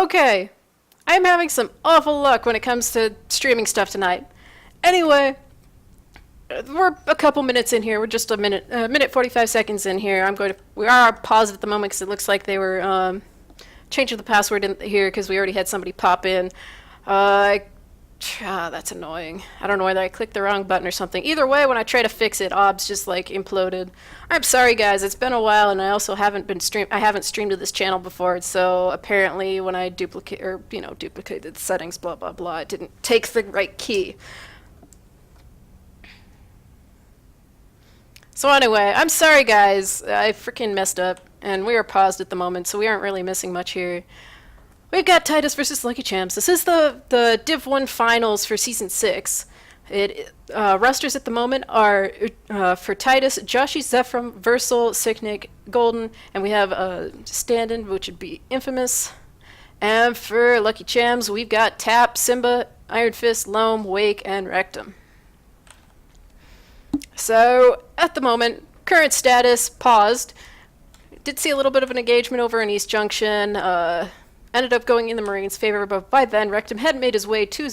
Okay, I'm having some awful luck when it comes to streaming stuff tonight. Anyway, we're a couple minutes in here. We're just a minute 45 seconds in here. We are paused at the moment because it looks like they were changing the password in here because we already had somebody pop in. Uh, that's annoying. I don't know whether I clicked the wrong button or something. Either way, when I try to fix it, OBS just like imploded. I'm sorry, guys. It's been a while, and I also I haven't streamed to this channel before. So apparently, when I duplicated the settings, blah blah blah, it didn't take the right key. So anyway, I'm sorry, guys. I freaking messed up, and we are paused at the moment, so we aren't really missing much here. We've got Titus versus Lucky Chams. This is the Div1 Finals for Season 6. Rosters at the moment are for Titus, Joshy, Zephram, Versal, Sicknick, Golden, and we have a stand-in, which would be Infamous. And for Lucky Chams, we've got Tap, Simba, Iron Fist, Loam, Wake, and Rectum. So, at the moment, current status, paused. Did see a little bit of an engagement over in East Junction. Ended up going in the Marines' favor, but by then Rectum had made his way to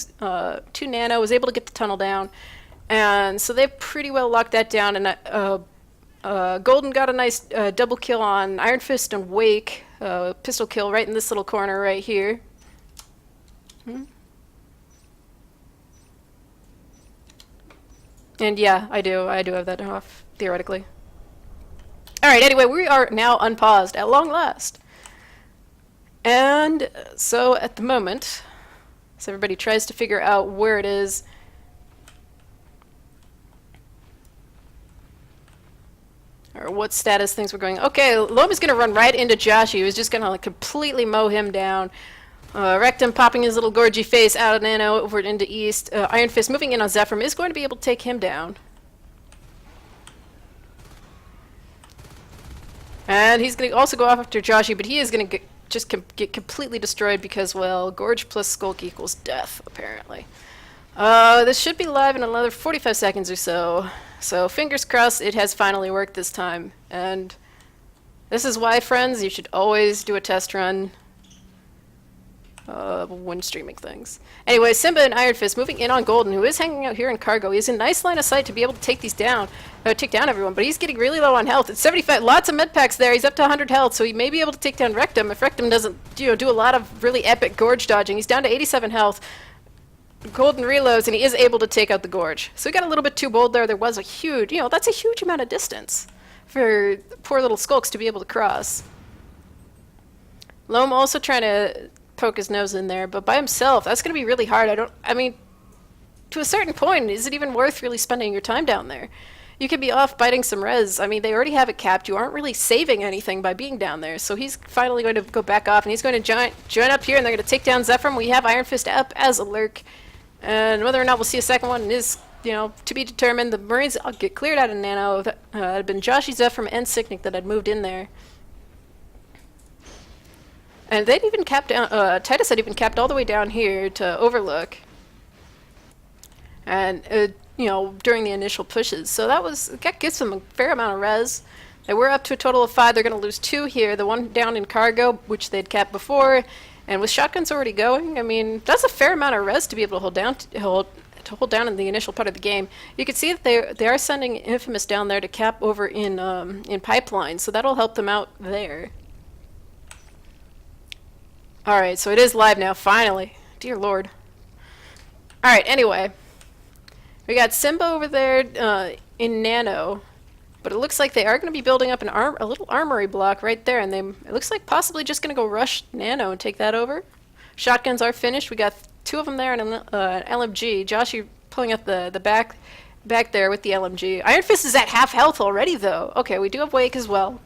Nano, was able to get the tunnel down, and so they pretty well locked that down. And Golden got a nice double kill on Iron Fist and Wake, pistol kill right in this little corner right here. And yeah, I do have that off, theoretically. Alright, anyway, we are now unpaused at long last. And so at the moment, as everybody tries to figure out where it is, or what status things were going. Okay, Loam is going to run right into Josh. He was just going to like completely mow him down. Rectum popping his little gorgy face out of Nano over into East. Iron Fist moving in on Zephram is going to be able to take him down. And he's going to also go off after Joshy, but he is going to get completely destroyed because, well, Gorge plus Skulk equals death, apparently. This should be live in another 45 seconds or so. So fingers crossed it has finally worked this time. And this is why, friends, you should always do a test run when streaming things. Anyway, Simba and Iron Fist moving in on Golden, who is hanging out here in cargo. He's in nice line of sight to be able to take down everyone, but he's getting really low on health. It's 75, lots of med packs there. He's up to 100 health, so he may be able to take down Rectum if Rectum doesn't, do a lot of really epic Gorge dodging. He's down to 87 health. Golden reloads, and he is able to take out the Gorge. So he got a little bit too bold there. There was a huge, that's a huge amount of distance for poor little Skulks to be able to cross. Loam also trying to poke his nose in there, but by himself, that's going to be really hard. I mean, to a certain point, is it even worth really spending your time down there? You could be off biting some res. I mean, they already have it capped. You aren't really saving anything by being down there. So he's finally going to go back off, and he's going to join up here, and they're going to take down Zephram. We have Iron Fist up as a lurk, and whether or not we'll see a second one is, to be determined. The Marines get cleared out of Nano. It had been Joshy, Zephram, and Sicknick that had moved in there. And they'd even capped down, Titus had even capped all the way down here to Overlook. And, during the initial pushes. So that gives them a fair amount of res. They were up to a total of 5. They're going to lose 2 here. The one down in cargo, which they'd capped before. And with shotguns already going, I mean, that's a fair amount of res to be able to hold down in the initial part of the game. You can see that they are sending Infamous down there to cap over in Pipeline. So that'll help them out there. Alright, so it is live now, finally. Dear Lord. Alright, anyway. We got Simba over there in Nano, but it looks like they are going to be building up a little armory block right there, and it looks like possibly just going to go rush Nano and take that over. Shotguns are finished. We got 2 of them there and an LMG. Joshy pulling up the back there with the LMG. Iron Fist is at half health already, though. Okay, we do have Wake as well.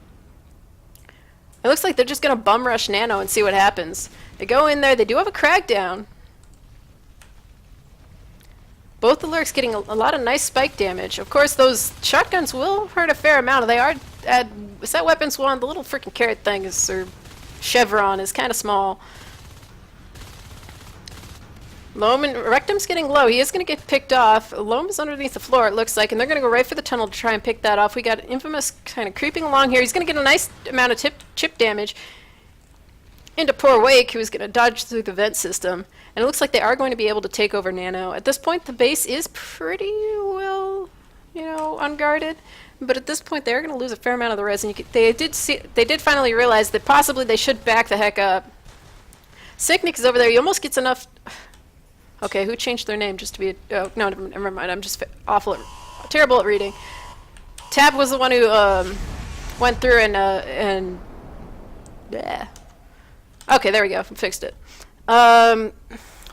It looks like they're just going to bum rush Nano and see what happens. They go in there. They do have a crackdown. Both the lurks getting a lot of nice spike damage. Of course, those shotguns will hurt a fair amount. They are at set weapons 1. The little freaking carrot thing or chevron is kind of small. Loam and Rectum's getting low. He is going to get picked off. Loam is underneath the floor, it looks like, and they're going to go right for the tunnel to try and pick that off. We got Infamous kind of creeping along here. He's going to get a nice amount of chip damage. into poor Wake, who was going to dodge through the vent system. And it looks like they are going to be able to take over Nano. At this point, the base is pretty well, unguarded. But at this point, they're going to lose a fair amount of the res. And they did finally realize that possibly they should back the heck up. Sicknick is over there. He almost gets enough. Okay, who changed their name just to be? Oh no, never mind. I'm just terrible at reading. Tab was the one who went through and. Yeah. Okay, there we go. Fixed it. Where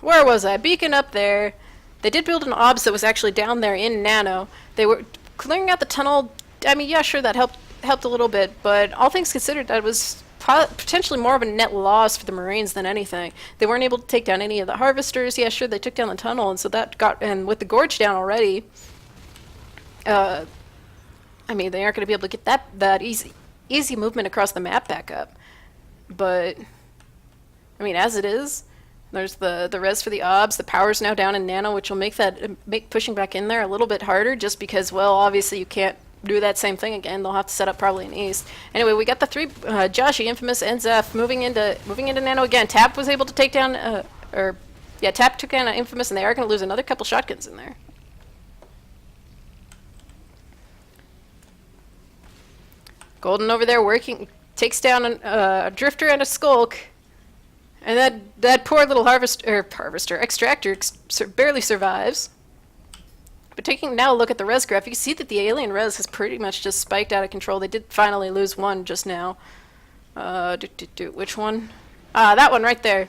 was I? Beacon up there. They did build an OBS that was actually down there in Nano. They were clearing out the tunnel. I mean, yeah, sure, that helped a little bit, but all things considered, that was potentially more of a net loss for the Marines than anything. They weren't able to take down any of the harvesters. Yeah, sure, they took down the tunnel, and so that and with the gorge down already, I mean, they aren't going to be able to get that easy movement across the map back up. But I mean, as it is, there's the res for the OBS. The power's now down in Nano, which will make pushing back in there a little bit harder, just because, well, obviously you can't do that same thing again. They'll have to set up probably in East. Anyway, we got the three, Joshy, Infamous, and Zeph moving into Nano again. Tap was able to take down, Tap took down Infamous, and they are going to lose another couple shotguns in there. Golden over there working, takes down a Drifter and a Skulk. And that poor little extractor barely survives. But taking now a look at the res graph, you can see that the alien res has pretty much just spiked out of control. They did finally lose one just now. Which one? That one right there.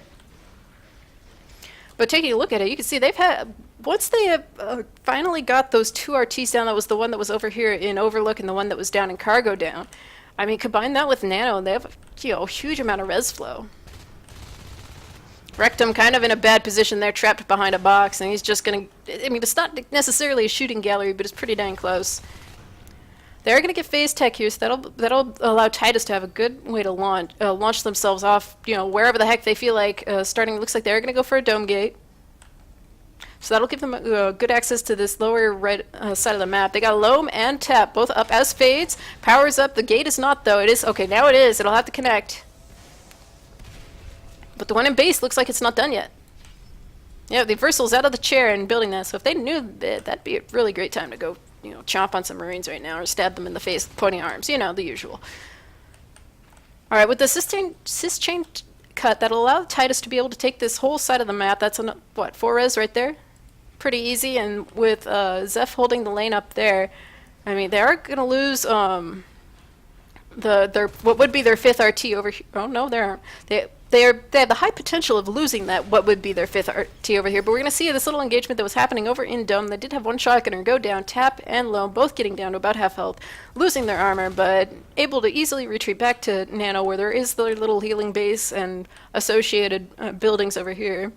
But taking a look at it, you can see they've had, once they have finally got those two RTs down, that was the one that was over here in Overlook and the one that was down in Cargo down. I mean, combine that with Nano, and they have a huge amount of res flow. Rectum kind of in a bad position there, trapped behind a box, and he's just going to... I mean, it's not necessarily a shooting gallery, but it's pretty dang close. They're going to get phase tech here, so that'll allow Titus to have a good way to launch themselves off, wherever the heck they feel like starting. It looks like they're going to go for a dome gate. So that'll give them good access to this lower right side of the map. They got Loam and Tap, both up as fades. Power's up. The gate is not, though. It is. Okay, now it is. It'll have to connect. But the one in base looks like it's not done yet. Yeah, the Versal's out of the chair and building that, so if they knew that, that'd be a really great time to go, chomp on some Marines right now or stab them in the face with pointing arms. The usual. Alright, with the cis chain cut, that'll allow Titus to be able to take this whole side of the map. That's, 4 res right there? Pretty easy, and with Zeph holding the lane up there, I mean, they are going to lose what would be their 5th RT over here. Oh, no, they aren't. They have the high potential of losing what would be their 5th RT over here, but we're going to see this little engagement that was happening over in Dome. They did have one shotgunner go down, Tap and Loam both getting down to about half health, losing their armor, but able to easily retreat back to Nano, where there is their little healing base and associated buildings over here.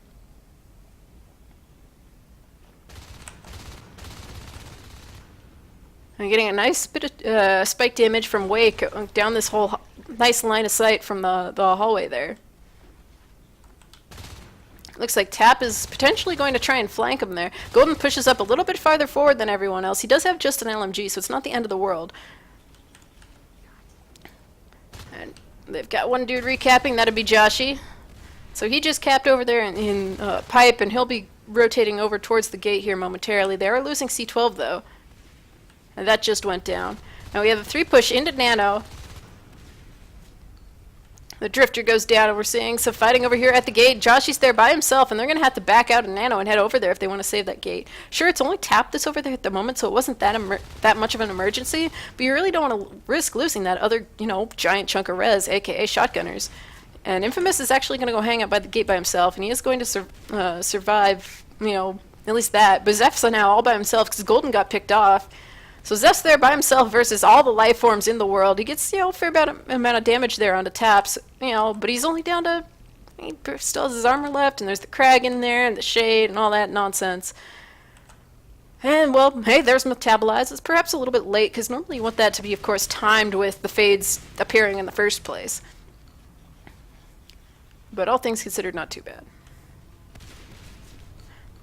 I'm getting a nice bit of spike damage from Wake down this whole nice line of sight from the hallway there. Looks like Tap is potentially going to try and flank him there. Golden pushes up a little bit farther forward than everyone else. He does have just an LMG, so it's not the end of the world. And they've got one dude recapping. That'd be Joshy. So he just capped over there in Pipe, and he'll be rotating over towards the gate here momentarily. They are losing C12, though. And that just went down. Now we have a 3 push into Nano. The Drifter goes down, and we're seeing some fighting over here at the gate. Joshy's there by himself, and they're going to have to back out of Nano and head over there if they want to save that gate. Sure, it's only Tap that's over there at the moment, so it wasn't that much of an emergency, but you really don't want to risk losing that other, giant chunk of res, aka shotgunners. And Infamous is actually going to go hang out by the gate by himself, and he is going to survive, at least that. But Zeph's now all by himself because Golden got picked off. So Zeph's there by himself versus all the life forms in the world. He gets, a fair amount of damage there onto Taps, but he's only down to, he still has his armor left, and there's the Crag in there, and the Shade, and all that nonsense. And, well, hey, there's Metabolize. It's perhaps a little bit late, because normally you want that to be, of course, timed with the fades appearing in the first place. But all things considered, not too bad.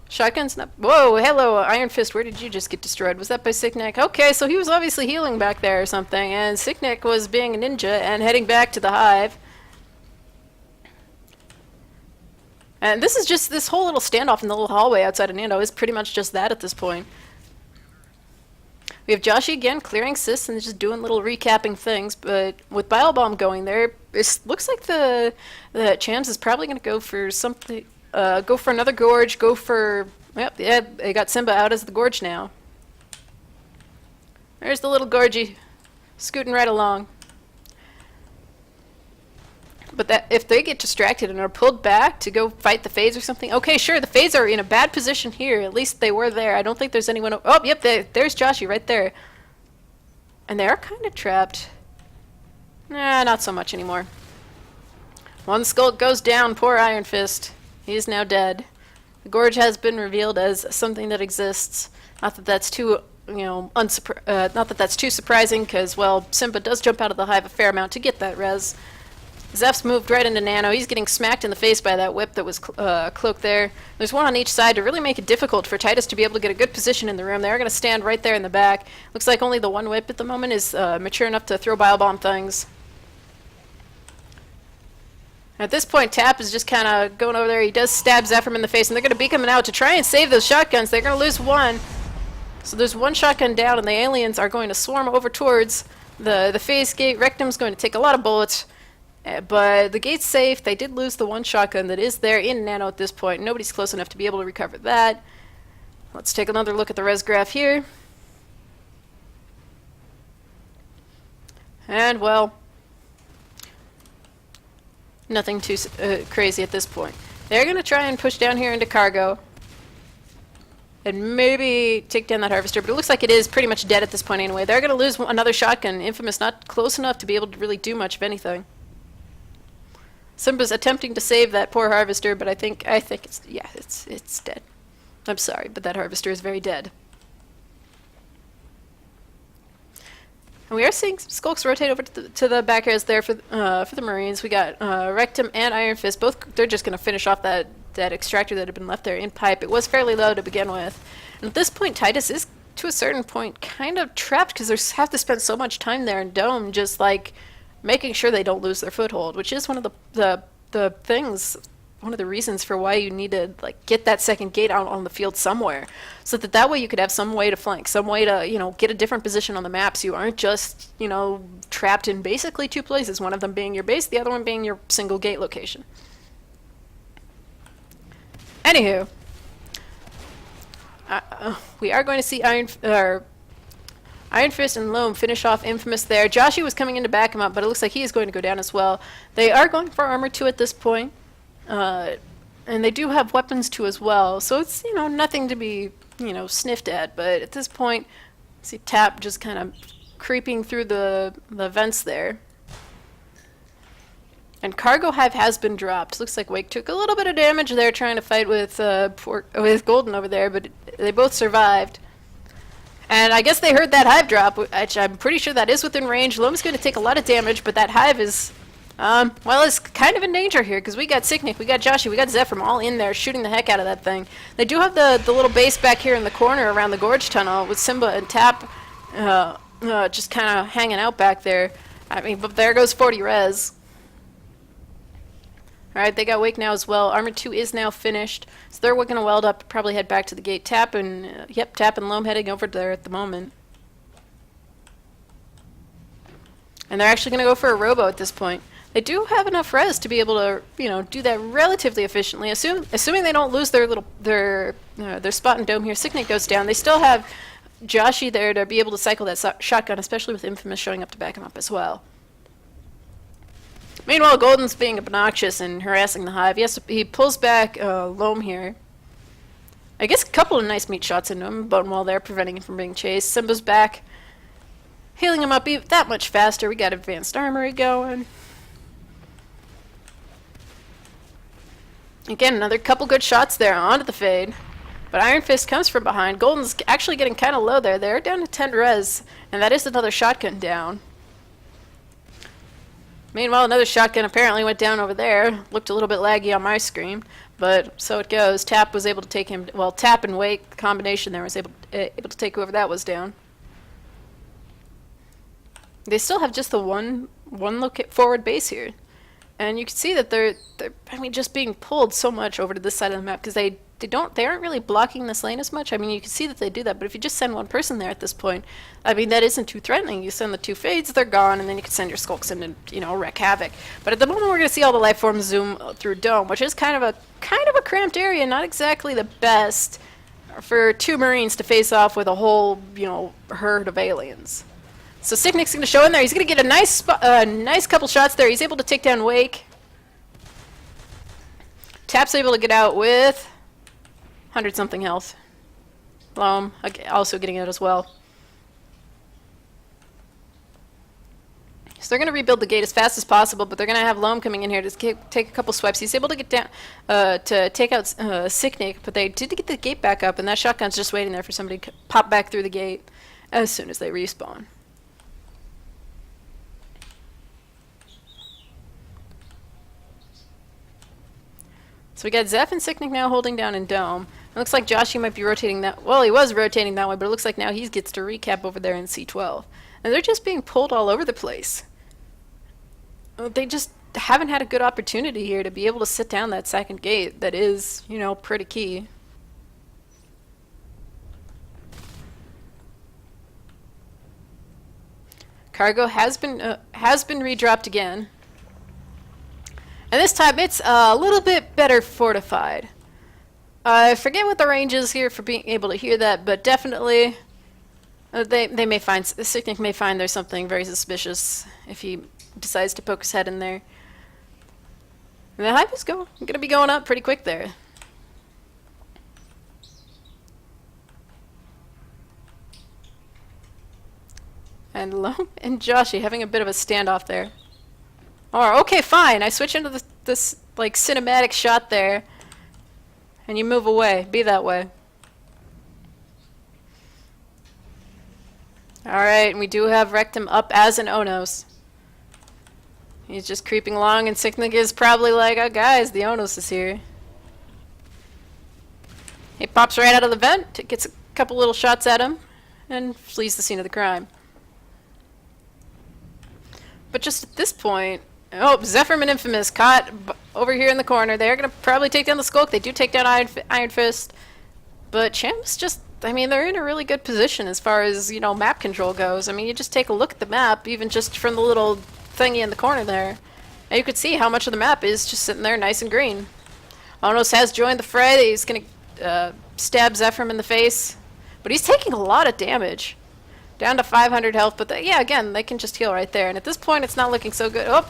Shotgun's not... Whoa, hello, Iron Fist, where did you just get destroyed? Was that by Sicknick? Okay, so he was obviously healing back there or something, and Sicknick was being a ninja and heading back to the hive. And this is just, this whole little standoff in the little hallway outside of Nando is pretty much just that at this point. We have Joshy again clearing assists and just doing little recapping things, but with Bile Bomb going there, it looks like the Chams is probably going to go for something, go for another Gorge, go for, yep, yeah, they got Simba out as the Gorge now. There's the little Gorgie, scooting right along. But that if they get distracted and are pulled back to go fight the Fades or something, okay, sure, the Fades are in a bad position here. At least they were there. I don't think there's anyone. Oh, yep, there's Joshy right there. And they are kind of trapped. Nah, not so much anymore. One Skulk goes down. Poor Iron Fist. He is now dead. The Gorge has been revealed as something that exists. Not that that's too, not that that's too surprising, because, well, Simba does jump out of the hive a fair amount to get that res. Zeph's moved right into Nano. He's getting smacked in the face by that whip that was cloaked there. There's one on each side to really make it difficult for Titus to be able to get a good position in the room. They're going to stand right there in the back. Looks like only the one whip at the moment is mature enough to throw Bile Bomb things. At this point, Tap is just kind of going over there. He does stab Zephyr in the face, and they're going to be coming out to try and save those shotguns. They're going to lose one. So there's one shotgun down, and the aliens are going to swarm over towards the phase gate. Rectum's going to take a lot of bullets. But the gate's safe. They did lose the one shotgun that is there in Nano at this point. Nobody's close enough to be able to recover that. Let's take another look at the res graph here. And, well, nothing too crazy at this point. They're going to try and push down here into cargo. And maybe take down that harvester, but it looks like it is pretty much dead at this point anyway. They're going to lose another shotgun. Infamous not close enough to be able to really do much of anything. Simba's attempting to save that poor harvester, but I think it's, yeah, it's dead. I'm sorry, but that harvester is very dead. And we are seeing some Skulks rotate over to the back airs there for the Marines. We got Rectum and Iron Fist. Both, they're just going to finish off that extractor that had been left there in pipe. It was fairly low to begin with. And at this point, Titus is, to a certain point, kind of trapped because they have to spend so much time there in Dome just, like, making sure they don't lose their foothold, which is one of the things, one of the reasons for why you need to, like, get that second gate out on the field somewhere, so that way you could have some way to flank, some way to, get a different position on the map, so you aren't just, trapped in basically two places, one of them being your base, the other one being your single gate location. Anywho, we are going to see Iron Fist and Loam finish off Infamous there. Joshy was coming in to back him up, but it looks like he is going to go down as well. They are going for armor 2 at this point. And they do have weapons 2 as well. So it's, nothing to be, sniffed at. But at this point, see Tap just kind of creeping through the vents there. And Cargo Hive has been dropped. Looks like Wake took a little bit of damage there trying to fight with Golden over there, but they both survived. And I guess they heard that hive drop, which I'm pretty sure that is within range. Loam's going to take a lot of damage, but that hive is, it's kind of in danger here, because we got Sicknick, we got Joshy, we got Zephyr all in there shooting the heck out of that thing. They do have the little base back here in the corner around the Gorge Tunnel with Simba and Tap just kind of hanging out back there. I mean, but there goes 40 res. Alright, they got Wake now as well. Armor 2 is now finished. So they're going to weld up, probably head back to the gate. Tap and Loam heading over there at the moment. And they're actually going to go for a robo at this point. They do have enough res to be able to, do that relatively efficiently. Assuming they don't lose their spot in Dome here. Sicknick goes down. They still have Joshy there to be able to cycle that shotgun, especially with Infamous showing up to back him up as well. Meanwhile, Golden's being obnoxious and harassing the hive. He pulls back Loam here. I guess a couple of nice meat shots into him. Bone wall there, preventing him from being chased. Simba's back, healing him up that much faster. We got advanced armory going. Again, another couple good shots there onto the fade. But Iron Fist comes from behind. Golden's actually getting kind of low there. They're down to 10 res, and that is another shotgun down. Meanwhile, another shotgun apparently went down over there. Looked a little bit laggy on my screen, but so it goes. Tap was able to take him. Well, Tap and Wake, the combination there, was able to take whoever that was down. They still have just the one forward base here. And you can see that they're I mean, just being pulled so much over to this side of the map because they aren't really blocking this lane as much. I mean, you can see that they do that, but if you just send one person there at this point, I mean, that isn't too threatening. You send the two fades, they're gone, and then you can send your skulks in and, you know, wreak havoc. But at the moment, we're going to see all the life forms zoom through Dome, which is kind of a cramped area, not exactly the best for two Marines to face off with a whole, you know, herd of aliens. So Sicknick's going to show in there. He's going to get a nice couple shots there. He's able to take down Wake. Tap's able to get out with 100-something health. Loam also getting out as well. So they're going to rebuild the gate as fast as possible, but they're going to have Loam coming in here to take a couple swipes. He's able to get down to take out Sicknick, but they did get the gate back up, and that shotgun's just waiting there for somebody to pop back through the gate as soon as they respawn. So we got Zeph and Sicknick now holding down in Dome. It looks like Joshy might be rotating that. Well, he was rotating that way, but it looks like now he gets to recap over there in C12. And they're just being pulled all over the place. They just haven't had a good opportunity here to be able to sit down that second gate that is, you know, pretty key. Cargo has been redropped again. And this time it's a little bit better fortified. I forget what the range is here for being able to hear that, but definitely they may find, Sicknick may find there's something very suspicious if he decides to poke his head in there. And the hype is going to be going up pretty quick there. And Loam and Joshy having a bit of a standoff there. Or, okay, fine. I switch into this like cinematic shot there, and you move away. Be that way. Alright, and we do have Rectum up as an Onos. He's just creeping along, and Sicknick is probably like, oh guys, the Onos is here. He pops right out of the vent, gets a couple little shots at him, and flees the scene of the crime. But just at this point, oh, Zephyr and Infamous caught over here in the corner. They're going to probably take down the Skulk. They do take down Iron Fist. But Chams just, I mean, they're in a really good position as far as, you know, map control goes. I mean, you just take a look at the map, even just from the little thingy in the corner there. And you could see how much of the map is just sitting there nice and green. Onos has joined the fray. He's going to stab Zephyr in the face. But he's taking a lot of damage. Down to 500 health, but yeah, again, they can just heal right there. And at this point, it's not looking so good. Oh!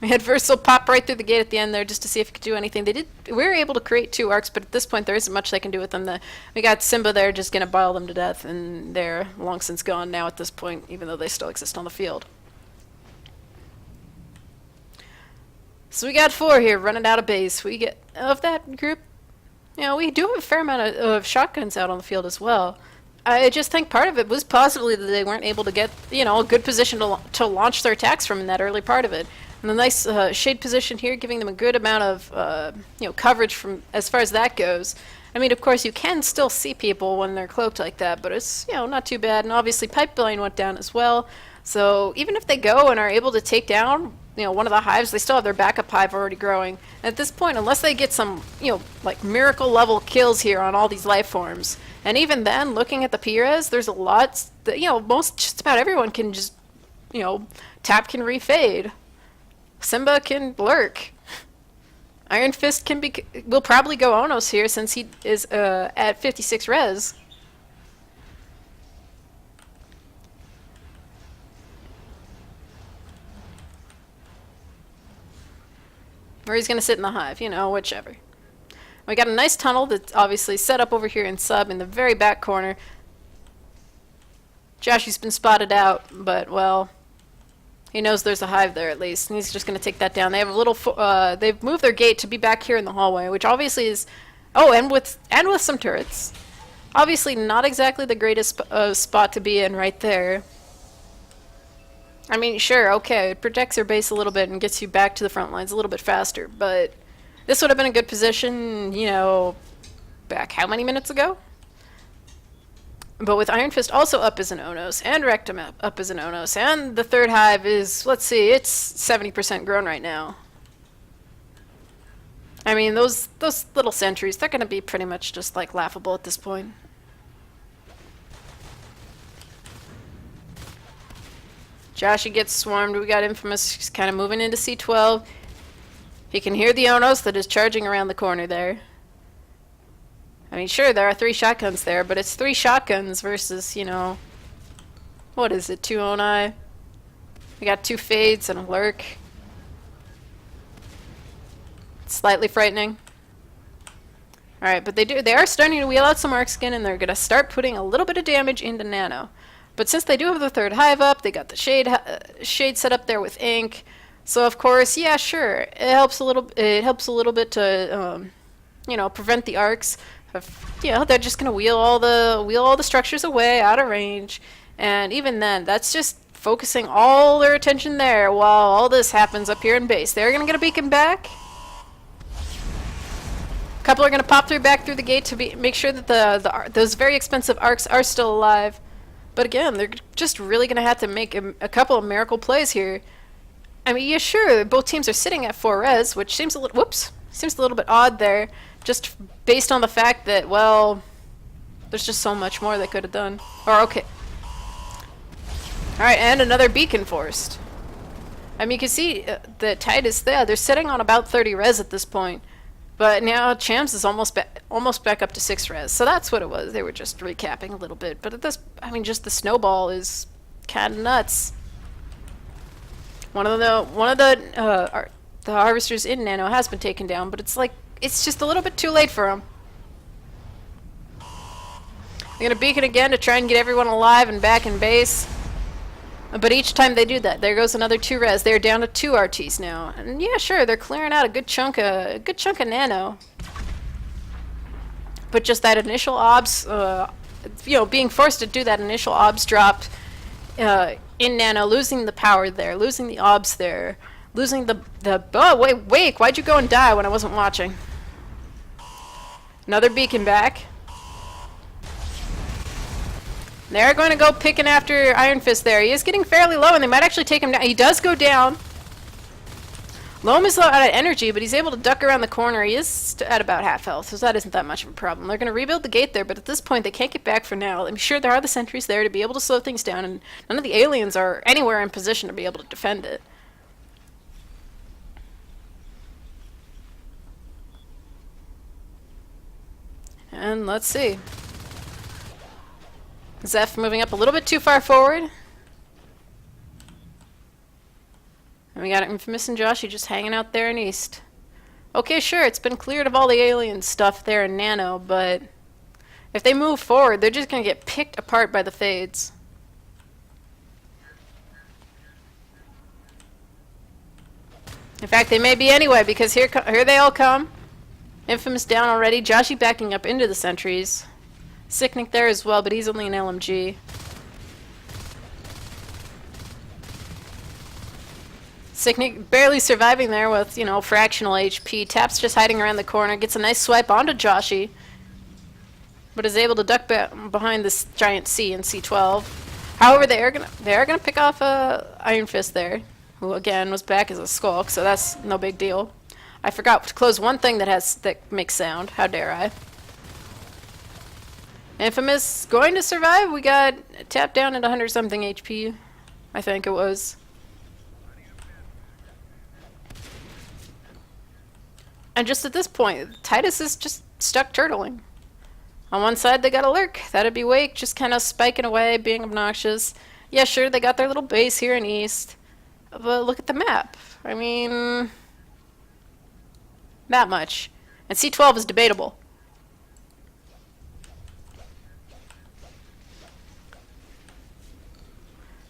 We had Versal pop right through the gate at the end there just to see if it could do anything. We were able to create 2 arcs, but at this point, there isn't much they can do with them. We got Simba there just going to boil them to death, and they're long since gone now at this point, even though they still exist on the field. So we got 4 here running out of base. We get, of that group, you know, we do have a fair amount of shotguns out on the field as well. I just think part of it was possibly that they weren't able to get, you know, a good position to launch their attacks from in that early part of it. And the nice shade position here, giving them a good amount of, you know, coverage from as far as that goes. I mean, of course, you can still see people when they're cloaked like that, but it's, you know, not too bad. And obviously, pipeline went down as well. So even if they go and are able to take down, you know, one of the hives, they still have their backup hive already growing. And at this point, unless they get some, you know, like miracle level kills here on all these life forms. And even then, looking at the P-Res, there's a lot that, you know, just about everyone can just, you know, Tap can refade. Simba can lurk. Iron Fist will probably go Onos here since he is at 56 res. Or he's going to sit in the hive, you know, whichever. We got a nice tunnel that's obviously set up over here in sub in the very back corner. Joshy's been spotted out, but, well, he knows there's a hive there at least, and he's just going to take that down. They have a little, they've moved their gate to be back here in the hallway, which obviously is, oh, and with some turrets. Obviously not exactly the greatest spot to be in right there. I mean, sure, okay, it protects your base a little bit and gets you back to the front lines a little bit faster, but this would have been a good position, you know, back how many minutes ago? But with Iron Fist also up as an Onos, and Rectum up as an Onos, and the third hive is, let's see, it's 70% grown right now. I mean, those little sentries, they're going to be pretty much just, like, laughable at this point. Joshy gets swarmed. We got Infamous kind of moving into C12. He can hear the Onos that is charging around the corner there. I mean, sure, there are 3 shotguns there, but it's 3 shotguns versus, you know, what is it, 2 Oni? We got 2 Fades and a Lurk. Slightly frightening. Alright, but they are starting to wheel out some Arc Skin, and they're going to start putting a little bit of damage into Nano. But since they do have the third hive up, they got the shade set up there with ink. So of course, yeah, sure, it helps a little bit to you know, prevent the arcs. You know, they're just going to wheel all the structures away out of range. And even then, that's just focusing all their attention there while all this happens up here in base. They're going to get a beacon back. A couple are going to pop back through the gate to make sure that those very expensive arcs are still alive. But again, they're just really going to have to make a couple of miracle plays here. I mean, yeah, sure, both teams are sitting at 4 res, which seems a little bit odd there, just based on the fact that, well, there's just so much more they could have done. Or, okay. Alright, and another beacon forced. I mean, you can see the Titus there, they're sitting on about 30 res at this point. But now Chams is almost back up to 6 res. So that's what it was. They were just recapping a little bit. But at this, I mean, just the snowball is kind of nuts. One of the harvesters in Nano has been taken down, but it's like, it's just a little bit too late for him. They're gonna beacon again to try and get everyone alive and back in base. But each time they do that, there goes another 2 res. They're down to 2 RTs now. And yeah, sure, they're clearing out a good chunk of Nano. But just that initial obs, you know, being forced to do that initial obs drop in Nano, losing the power there, losing the obs there, losing oh, wait, why'd you go and die when I wasn't watching? Another beacon back. They're going to go picking after Iron Fist there. He is getting fairly low, and they might actually take him down. He does go down. Loam is low out of energy, but he's able to duck around the corner. He is at about half health, so that isn't that much of a problem. They're going to rebuild the gate there, but at this point, they can't get back for now. I'm sure there are the sentries there to be able to slow things down, and none of the aliens are anywhere in position to be able to defend it. And let's see. Zeph moving up a little bit too far forward. And we got Infamous and Joshy just hanging out there in East. Okay, sure, it's been cleared of all the alien stuff there in Nano, but if they move forward, they're just going to get picked apart by the Fades. In fact, they may be anyway, because here they all come. Infamous down already. Joshy backing up into the sentries. Sicknick there as well, but he's only an LMG. Sicknick barely surviving there with, you know, fractional HP. Tap's just hiding around the corner, gets a nice swipe onto Joshy, but is able to duck behind this giant C in C12. However, they are gonna pick off Iron Fist there, who again was back as a skulk, so that's no big deal. I forgot to close one thing that makes sound. How dare I? Infamous going to survive. We got tapped down at 100 something HP, I think it was. And just at this point, Titus is just stuck turtling. On one side they got a Lurk. That'd be Wake, just kind of spiking away, being obnoxious. Yeah, sure, they got their little base here in East. But look at the map. I mean, that much. And C12 is debatable.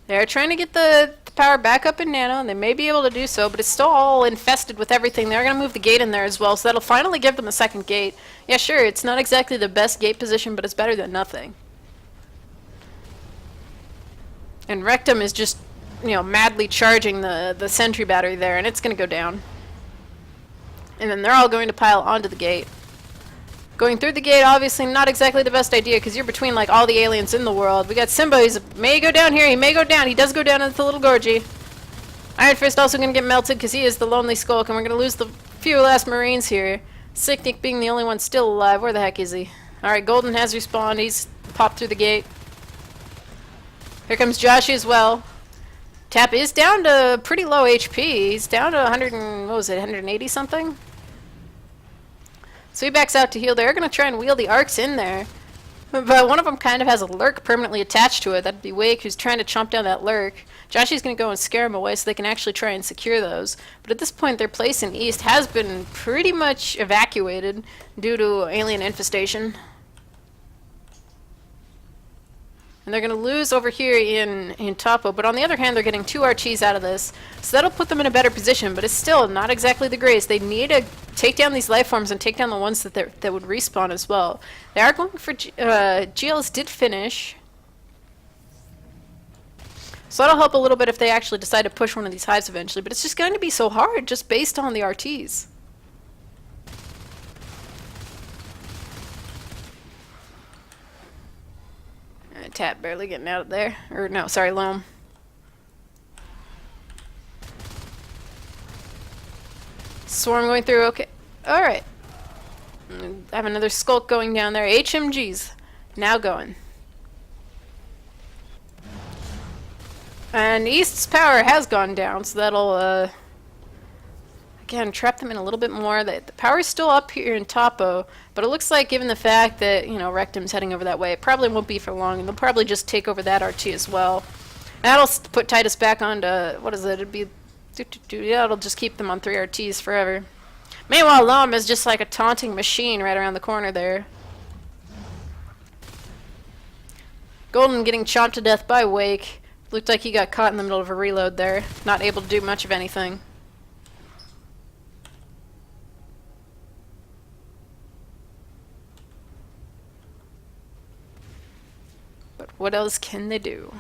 They're trying to get the power back up in Nano, and they may be able to do so, but it's still all infested with everything. They're going to move the gate in there as well, so that'll finally give them a second gate. Yeah, sure, it's not exactly the best gate position, but it's better than nothing. And Rectum is just, you know, madly charging the sentry battery there, and it's going to go down. And then they're all going to pile onto the gate. Going through the gate, obviously not exactly the best idea because you're between like all the aliens in the world. We got Simba, he may go down here, he may go down. He does go down into the little gorgie. Iron Fist also going to get melted because he is the Lonely Skulk, and we're going to lose the few last Marines here. Sicknick being the only one still alive. Where the heck is he? Alright, Golden has respawned. He's popped through the gate. Here comes Joshy as well. Tap is down to pretty low HP. He's down to 100 and, what was it, 180 something? So he backs out to heal. They're going to try and wheel the arcs in there. But one of them kind of has a lurk permanently attached to it. That'd be Wake, who's trying to chomp down that lurk. Joshy's going to go and scare him away so they can actually try and secure those. But at this point, their place in East has been pretty much evacuated due to alien infestation. And they're going to lose over here in Topo. But on the other hand, they're getting 2 RTs out of this. So that'll put them in a better position. But it's still not exactly the greatest. They need to take down these life forms and take down the ones that would respawn as well. They are going for... GLs did finish. So that'll help a little bit if they actually decide to push one of these hives eventually. But it's just going to be so hard just based on the RTs. Tap barely getting out of there. Or no, sorry, Loam. Swarm going through, okay. Alright. I have another Skulk going down there. HMGs now going. And East's power has gone down, so that'll, again, trap them in a little bit more. The power's still up here in Topo, but it looks like, given the fact that, you know, Rectum's heading over that way, it probably won't be for long, and they'll probably just take over that RT as well. That'll put Titus back onto, what is it? It'd be, yeah, it'll just keep them on 3 RTs forever. Meanwhile, Loam is just like a taunting machine right around the corner there. Golden getting chopped to death by Wake. Looked like he got caught in the middle of a reload there, not able to do much of anything. But what else can they do?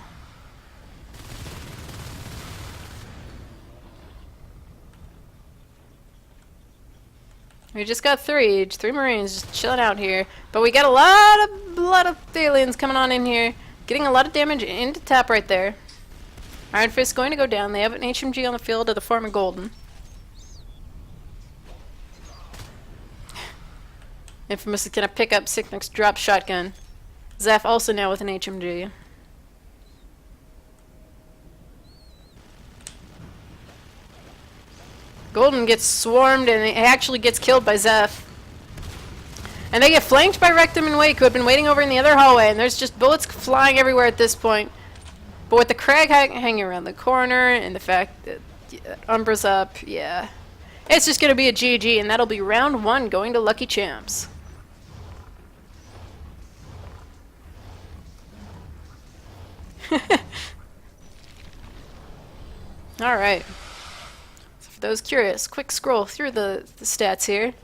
We just got 3 Marines just chilling out here, but we got a lot of aliens coming on in here, getting a lot of damage into Tap right there. Iron Fist going to go down. They have an HMG on the field of the form of Golden. Infamous is gonna pick up Sicknick's drop shotgun. Zaf also now with an HMG. Golden gets swarmed and it actually gets killed by Zeph. And they get flanked by Rectum and Wake, who have been waiting over in the other hallway, and there's just bullets flying everywhere at this point. But with the Crag hanging around the corner and the fact that Umbra's up, yeah. It's just going to be a GG, and that'll be round 1 going to Lucky Chams. Alright. So for those curious, quick scroll through the stats here.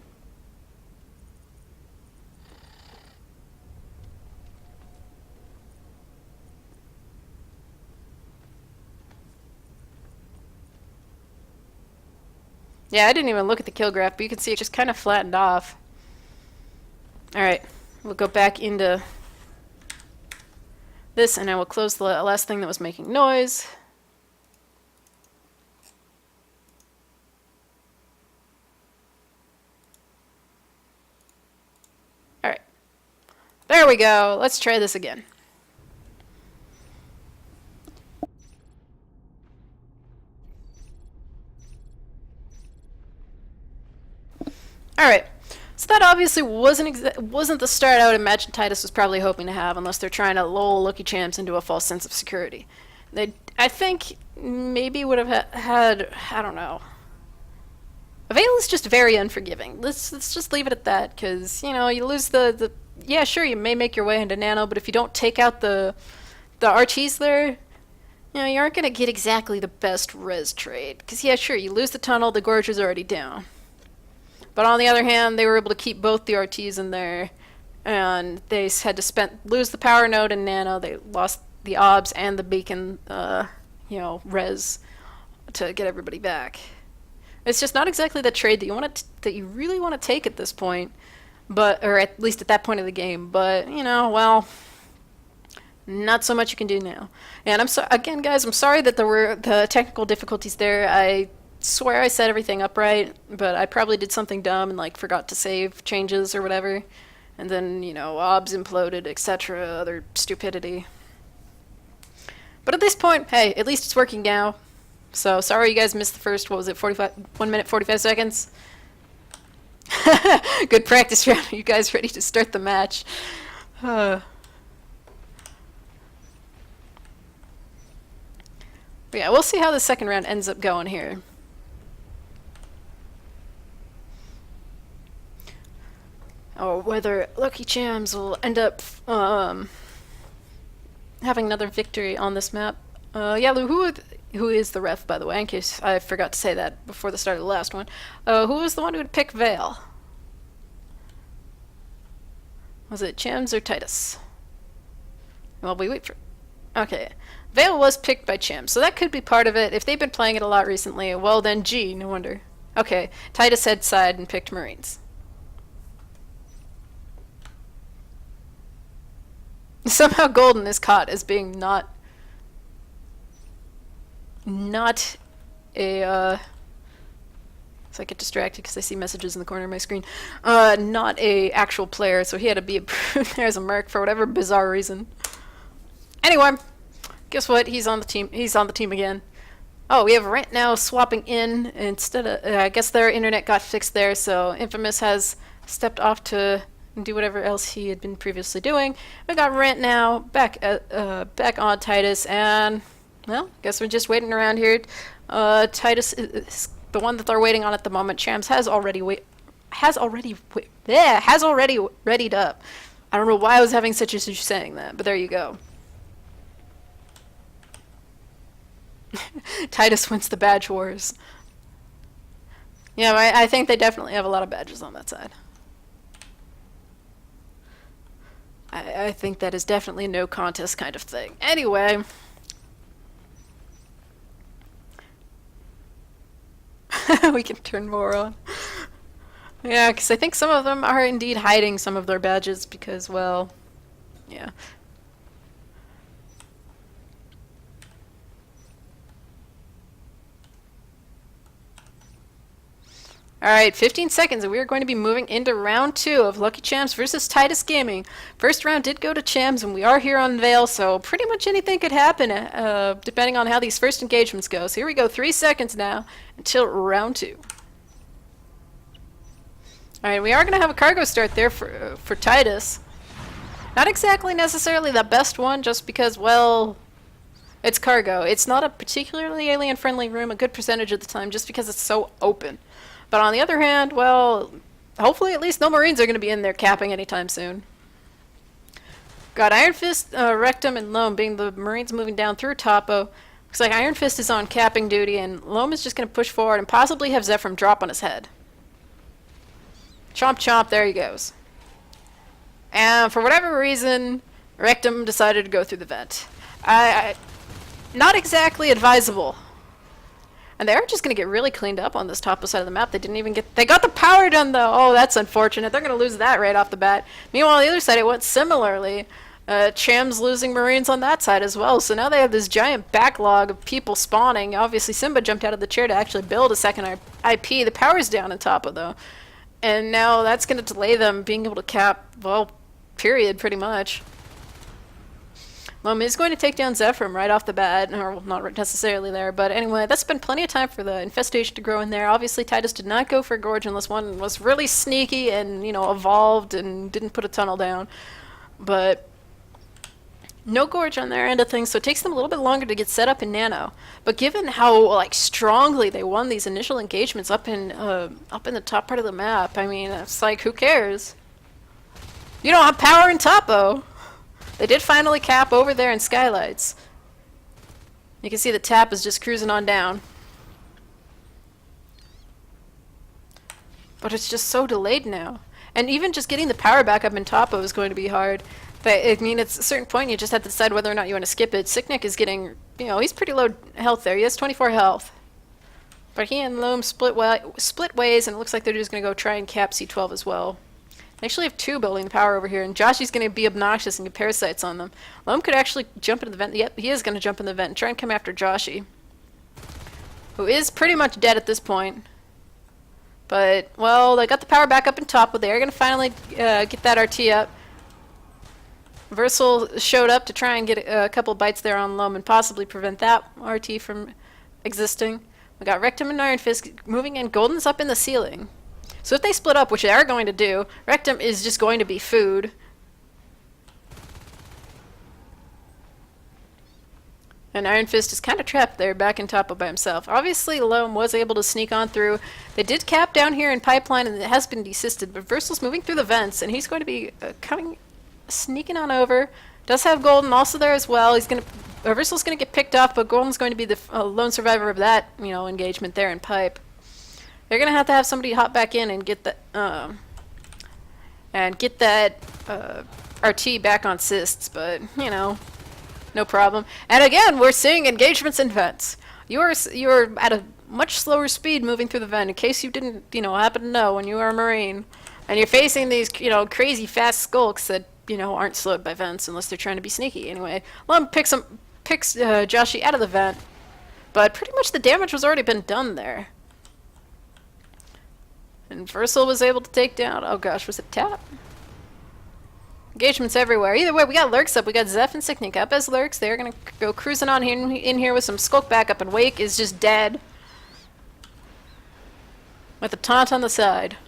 Yeah, I didn't even look at the kill graph, but you can see it just kind of flattened off. Alright, we'll go back into this, and I will close the last thing that was making noise. Alright. There we go. Let's try this again. Alright, so that obviously wasn't the start I would imagine Titus was probably hoping to have, unless they're trying to lull Lucky Chams into a false sense of security. I think, maybe would have had, I don't know. Avail is just very unforgiving. Let's just leave it at that, because, you know, you lose the... Yeah, sure, you may make your way into Nano, but if you don't take out the RTs there, you know, you aren't going to get exactly the best res trade. Because, yeah, sure, you lose the tunnel, the gorge is already down. But on the other hand, they were able to keep both the RTs in there, and they had to lose the power node in Nano. They lost the OBS and the beacon, you know, res to get everybody back. It's just not exactly the trade that you really want to take at this point. but or at least at that point of the game. But you know, well, not so much you can do now. And I'm so again, guys, I'm sorry that there were the technical difficulties there. I swear I set everything up right, but I probably did something dumb and like forgot to save changes or whatever. And then, you know, OBS imploded, etc., other stupidity. But at this point, hey, at least it's working now. So sorry you guys missed the first, what was it, 1 minute 45 seconds? Good practice round. Are you guys ready to start the match? But yeah, we'll see how the second round ends up going here. Or whether Lucky Chams will end up having another victory on this map. Yeah, Lou, who is the ref, by the way, in case I forgot to say that before the start of the last one. Who was the one who would pick Vale? Was it Chams or Titus? Well, we wait for... Okay. Vale was picked by Chams, so that could be part of it. If they've been playing it a lot recently, well then, gee, no wonder. Okay, Titus had side and picked Marines. Somehow Golden is caught as being not a, so I get distracted because I see messages in the corner of my screen. Not a actual player, so he had to be approved there as a merc for whatever bizarre reason. Anyway, guess what? He's on the team. He's on the team again. Oh, we have Rent now swapping in instead of. I guess their internet got fixed there, so Infamous has stepped off to do whatever else he had been previously doing. We got Rent now back on Titus, and well, guess we're just waiting around here. Titus is the one that they're waiting on at the moment. Chams has already readied up. I don't know why I was having such issues saying that, but there you go. Titus wins the badge wars. Yeah, I think they definitely have a lot of badges on that side. I think that is definitely a no contest kind of thing. Anyway. We can turn more on. Yeah, because I think some of them are indeed hiding some of their badges because, well, yeah. Alright, 15 seconds, and we are going to be moving into round 2 of Lucky Chams versus Titus Gaming. First round did go to Chams, and we are here on Vale, so pretty much anything could happen, depending on how these first engagements go. So here we go, 3 seconds now, until round 2. Alright, we are going to have a cargo start there for Titus. Not exactly necessarily the best one, just because, well, it's cargo. It's not a particularly alien-friendly room a good percentage of the time, just because it's so open. But on the other hand, well, hopefully at least no Marines are going to be in there capping anytime soon. Got Iron Fist, Rectum, and Loam being the Marines moving down through Topo. Looks like Iron Fist is on capping duty, and Loam is just going to push forward and possibly have Zephyr drop on his head. Chomp chomp, there he goes. And for whatever reason, Rectum decided to go through the vent. Not exactly advisable. And they are just going to get really cleaned up on this top side of the map. They didn't even get... They got the power done, though. Oh, that's unfortunate. They're going to lose that right off the bat. Meanwhile, on the other side, it went similarly. Chams losing Marines on that side as well. So now they have this giant backlog of people spawning. Obviously, Simba jumped out of the chair to actually build a second IP. The power's down on top of, though. And now that's going to delay them being able to cap, well, period, pretty much. Loam is going to take down Zephyr right off the bat, or not necessarily there, but anyway, that's been plenty of time for the infestation to grow in there. Obviously, Titus did not go for a gorge unless one was really sneaky and, you know, evolved and didn't put a tunnel down. But no gorge on their end of things, so it takes them a little bit longer to get set up in Nano. But given how, like, strongly they won these initial engagements up in the top part of the map, I mean, it's like, who cares? You don't have power in Topo! They did finally cap over there in Skylights. You can see the tap is just cruising on down. But it's just so delayed now. And even just getting the power back up in Topo is going to be hard. But, I mean, it's a certain point you just have to decide whether or not you want to skip it. Sicknick is getting, you know, he's pretty low health there. He has 24 health. But he and Loam split ways, and it looks like they're just going to go try and cap C12 as well. They actually have 2 building the power over here, and Joshy's going to be obnoxious and get parasites on them. Loam could actually jump into the vent. Yep, he is going to jump in the vent and try and come after Joshy, who is pretty much dead at this point. But, well, they got the power back up in top, but they are going to finally get that RT up. Versal showed up to try and get a couple bites there on Loam and possibly prevent that RT from existing. We got Rectum and Iron Fist moving in. Golden's up in the ceiling. So if they split up, which they are going to do, Rectum is just going to be food. And Iron Fist is kind of trapped there back in top by himself. Obviously, Loam was able to sneak on through. They did cap down here in Pipeline, and it has been desisted, but Versal's moving through the vents, and he's going to be sneaking on over. Does have Golden also there as well. He's going to... Versal's going to get picked off, but Golden's going to be the lone survivor of that, engagement there in Pipe. They're going to have somebody hop back in and get that RT back on cysts, but, no problem. And again, we're seeing engagements in vents. You're at a much slower speed moving through the vent, in case you didn't, happen to know when you are a Marine. And you're facing these, crazy fast skulks that, aren't slowed by vents unless they're trying to be sneaky. Anyway, Lum picks Joshy out of the vent, but pretty much the damage was already been done there. And Versal was able to take down, oh gosh, was it Tap? Engagements everywhere. Either way, we got Lurks up. We got Zeph and Sicknick up as Lurks. They're going to go cruising on in here with some Skulk backup, and Wake is just dead. With a taunt on the side.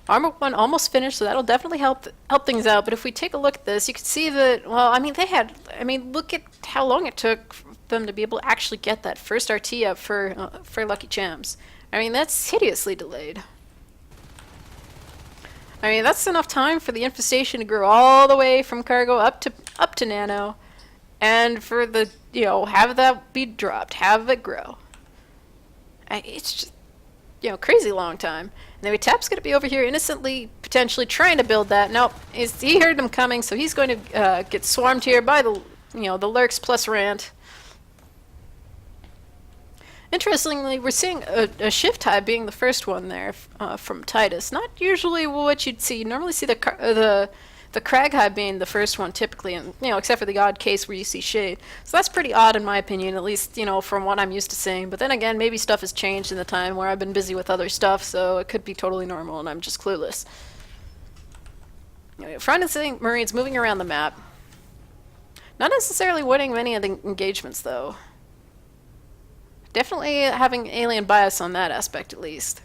Armor 1 almost finished, so that'll definitely help things out. But if we take a look at this, you can see that, well, look at how long it took them to be able to actually get that first RT up for Lucky Chams. That's hideously delayed. That's enough time for the infestation to grow all the way from cargo up to nano, and for the have that be dropped, have it grow. It's just crazy long time. And then Tap's going to be over here innocently, potentially trying to build that. Nope, he heard them coming, so he's going to get swarmed here by the the Lurks plus Rant. Interestingly, we're seeing a shift hive being the first one there from Titus. Not usually what you'd see. You normally see the crag hive being the first one typically, and except for the odd case where you see shade. So that's pretty odd in my opinion, at least from what I'm used to seeing. But then again, maybe stuff has changed in the time where I've been busy with other stuff, so it could be totally normal and I'm just clueless. Front and Marines moving around the map. Not necessarily winning many of the engagements though. Definitely having alien bias on that aspect, at least.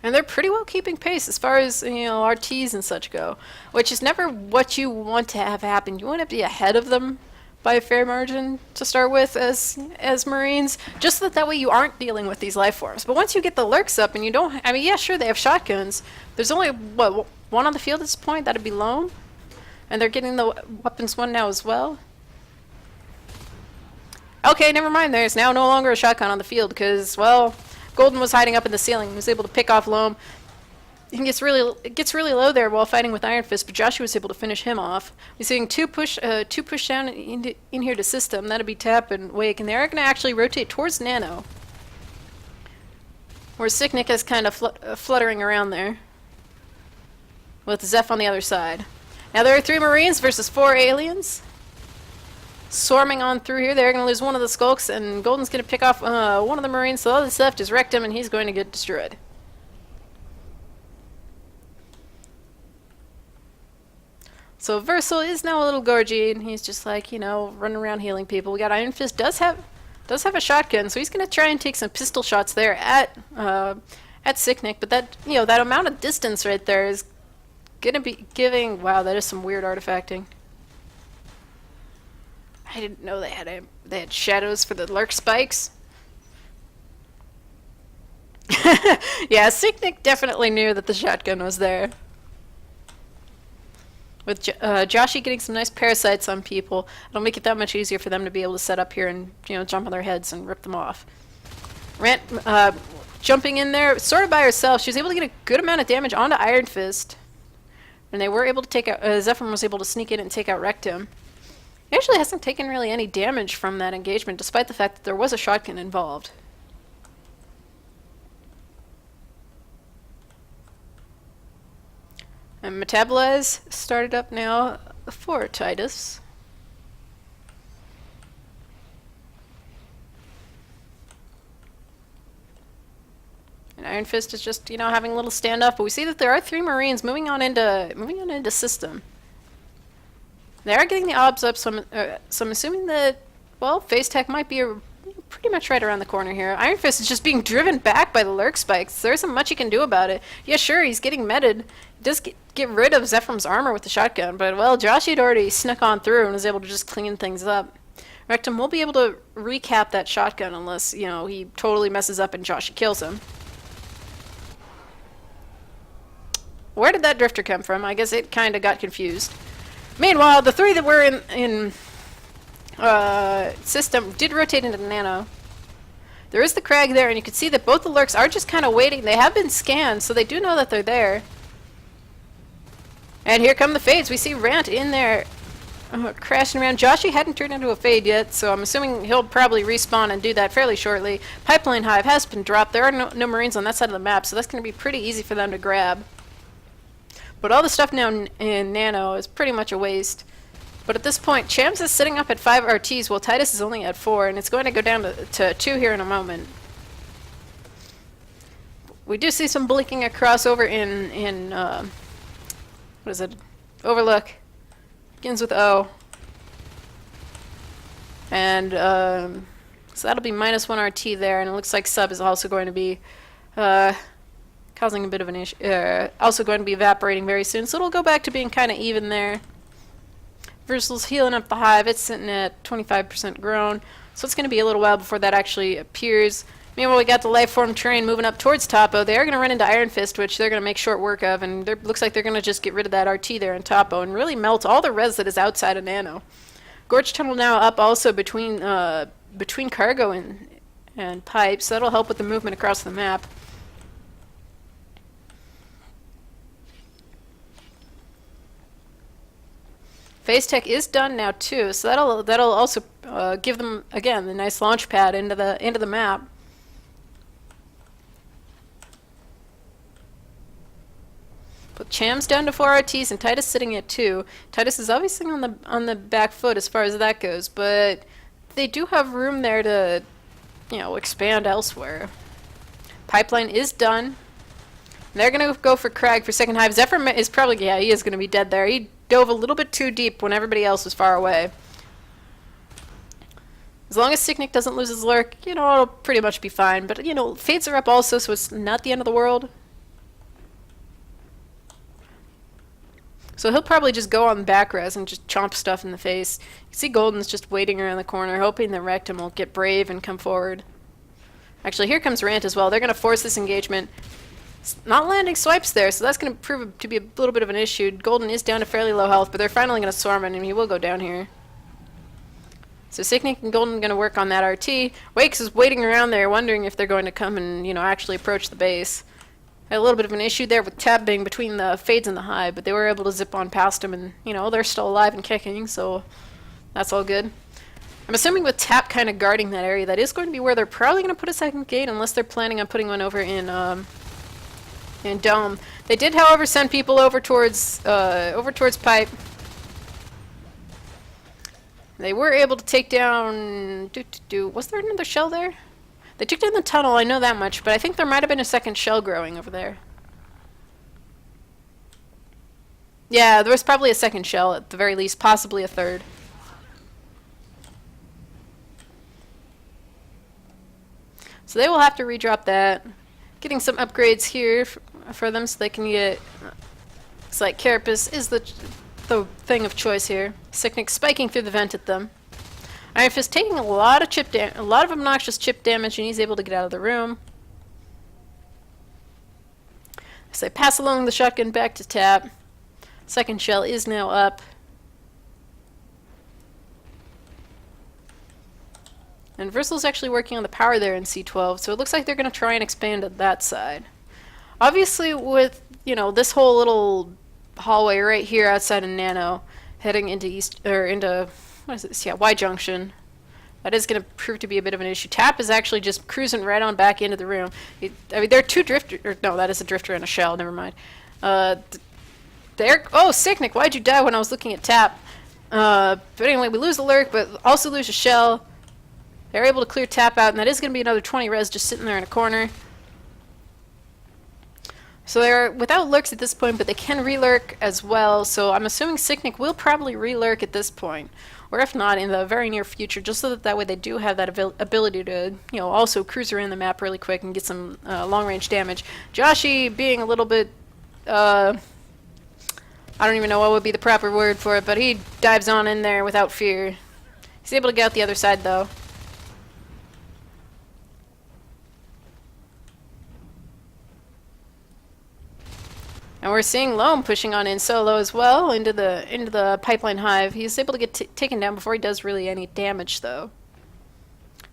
And they're pretty well keeping pace as far as, RTs and such go, which is never what you want to have happen. You want to be ahead of them by a fair margin to start with as Marines, just so that way you aren't dealing with these life forms. But once you get the Lurks up and you don't, yeah, sure, they have shotguns. There's only, one on the field at this point? That'd be Loam. And they're getting the weapons one now as well. Okay, never mind. There's now no longer a shotgun on the field because, well, Golden was hiding up in the ceiling. He was able to pick off Loam. He gets really low there while fighting with Iron Fist, but Joshua was able to finish him off. We're seeing two push down in here to system. That'd be Tap and Wake, and they're going to actually rotate towards Nano, where Sicknick is kind of fluttering around there with Zeph on the other side. Now there are 3 Marines versus 4 aliens. Swarming on through here. They're going to lose one of the Skulks, and Golden's going to pick off one of the Marines, so all that's left is Rectum, and he's going to get destroyed. So Versal is now a little gorgy, and he's just like, running around healing people. We got Iron Fist does have a shotgun, so he's going to try and take some pistol shots there at Sicknick, but that, that amount of distance right there is going to be giving, wow, that is some weird artifacting. I didn't know they had shadows for the Lurk spikes. Yeah, Sicknick definitely knew that the shotgun was there. With Joshy getting some nice parasites on people, it'll make it that much easier for them to be able to set up here and jump on their heads and rip them off. Rant jumping in there, sort of by herself. She was able to get a good amount of damage onto Iron Fist, and they were able to take out. Zephyr was able to sneak in and take out Rectum. He actually hasn't taken really any damage from that engagement, despite the fact that there was a shotgun involved. And Metabolize started up now for Titus. And Iron Fist is just, you know, having a little standoff, but we see that there are 3 Marines moving on into system. They are getting the obs up, so I'm assuming that, well, Phase Tech might be pretty much right around the corner here. Iron Fist is just being driven back by the lurk spikes. There isn't much he can do about it. Yeah, sure, he's getting meted. He does get rid of Zephram's armor with the shotgun, but, well, Josh had already snuck on through and was able to just clean things up. Rectum will be able to recap that shotgun unless, you know, he totally messes up and Josh kills him. Where did that drifter come from? I guess it kind of got confused. Meanwhile, the 3 that were in system did rotate into Nano. There is the crag there, and you can see that both the lurks are just kind of waiting. They have been scanned, so they do know that they're there. And here come the fades. We see Rant in there crashing around. Joshy hadn't turned into a fade yet, so I'm assuming he'll probably respawn and do that fairly shortly. Pipeline Hive has been dropped. There are no Marines on that side of the map, so that's going to be pretty easy for them to grab. But all the stuff now in Nano is pretty much a waste. But at this point, Chams is sitting up at 5 RTs while Titus is only at 4, and it's going to go down to 2 here in a moment. We do see some blinking across over in what is it? Overlook. Begins with O. And so that'll be -1 RT there, and it looks like Sub is also going to be causing a bit of an issue. Also going to be evaporating very soon, so it'll go back to being kind of even there. Versal's healing up the Hive. It's sitting at 25% grown, so it's going to be a little while before that actually appears. Meanwhile, we got the Lifeform train moving up towards Topo. They are going to run into Iron Fist, which they're going to make short work of, and it looks like they're going to just get rid of that RT there in Topo and really melt all the res that is outside of Nano. Gorge Tunnel now up also between cargo and pipes, so that'll help with the movement across the map. Phase Tech is done now too, so that'll also give them again the nice launch pad into the map. Put Chams down to 4 RTs and Titus sitting at 2. Titus is obviously on the back foot as far as that goes, but they do have room there to, you know, expand elsewhere. Pipeline is done. They're gonna go for Crag for second Hive. Zephyr is probably, yeah, he is gonna be dead there. He dove a little bit too deep when everybody else was far away. As long as Sicknick doesn't lose his lurk, you know, it'll pretty much be fine. But, you know, fades are up also, so it's not the end of the world. So he'll probably just go on back res and just chomp stuff in the face. You see Golden's just waiting around the corner, hoping that Rectum will get brave and come forward. Actually, here comes Rant as well. They're going to force this engagement. Not landing swipes there, so that's going to prove to be a little bit of an issue. Golden is down to fairly low health, but they're finally going to swarm him, and he will go down here. So Sicknick and Golden are going to work on that RT. Wakes is waiting around there, wondering if they're going to come and, you know, actually approach the base. Had a little bit of an issue there with Tab being between the Fades and the Hive, but they were able to zip on past him, and, you know, they're still alive and kicking, so that's all good. I'm assuming with Tap kind of guarding that area, that is going to be where they're probably going to put a second gate, unless they're planning on putting one over in Dome. They did, however, send people over towards Pipe. They were able to take down... Was there another shell there? They took down the tunnel, I know that much, but I think there might have been a second shell growing over there. Yeah, there was probably a second shell at the very least, possibly a third. So they will have to redrop that. Getting some upgrades here for them so they can get... Looks like Carapace is the thing of choice here. Sicknick spiking through the vent at them. Iron Fist taking a lot of obnoxious chip damage, and he's able to get out of the room. So they pass along the shotgun back to Tap. Second shell is now up. And Versal's actually working on the power there in C12, so it looks like they're going to try and expand at that side. Obviously, with, you know, this whole little hallway right here outside of Nano, heading into what is this? Yeah, Y junction. That is going to prove to be a bit of an issue. Tap is actually just cruising right on back into the room. I mean, there are two drifters. No, that is a drifter and a shell. Never mind. There. Oh, Sicknick, why'd you die when I was looking at Tap? But anyway, we lose the Lurk, but also lose a Shell. They're able to clear Tap out, and that is going to be another 20 res just sitting there in a corner. So they're without Lurks at this point, but they can re-Lurk as well. So I'm assuming Sicknick will probably re-Lurk at this point. Or if not, in the very near future, just so that way they do have that ability to, you know, also cruise around the map really quick and get some long-range damage. Joshi being a little bit, I don't even know what would be the proper word for it, but he dives on in there without fear. He's able to get out the other side, though. And we're seeing Loam pushing on in solo as well into the pipeline hive. He's able to get taken down before he does really any damage, though.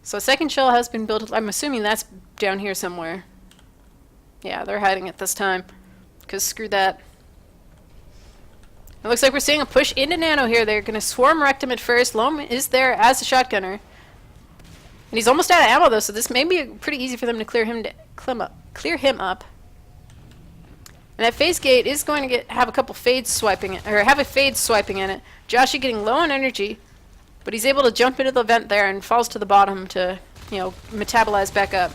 So a second shell has been built. I'm assuming that's down here somewhere. Yeah, they're hiding it this time. Because screw that. It looks like we're seeing a push into Nano here. They're going to swarm Rectum at first. Loam is there as a shotgunner. And he's almost out of ammo, though, so this may be pretty easy for them to clear him up. And that phase gate is going to have a couple fades swiping it, or have a fade swiping in it. Joshi getting low on energy, but he's able to jump into the vent there and falls to the bottom to, you know, metabolize back up.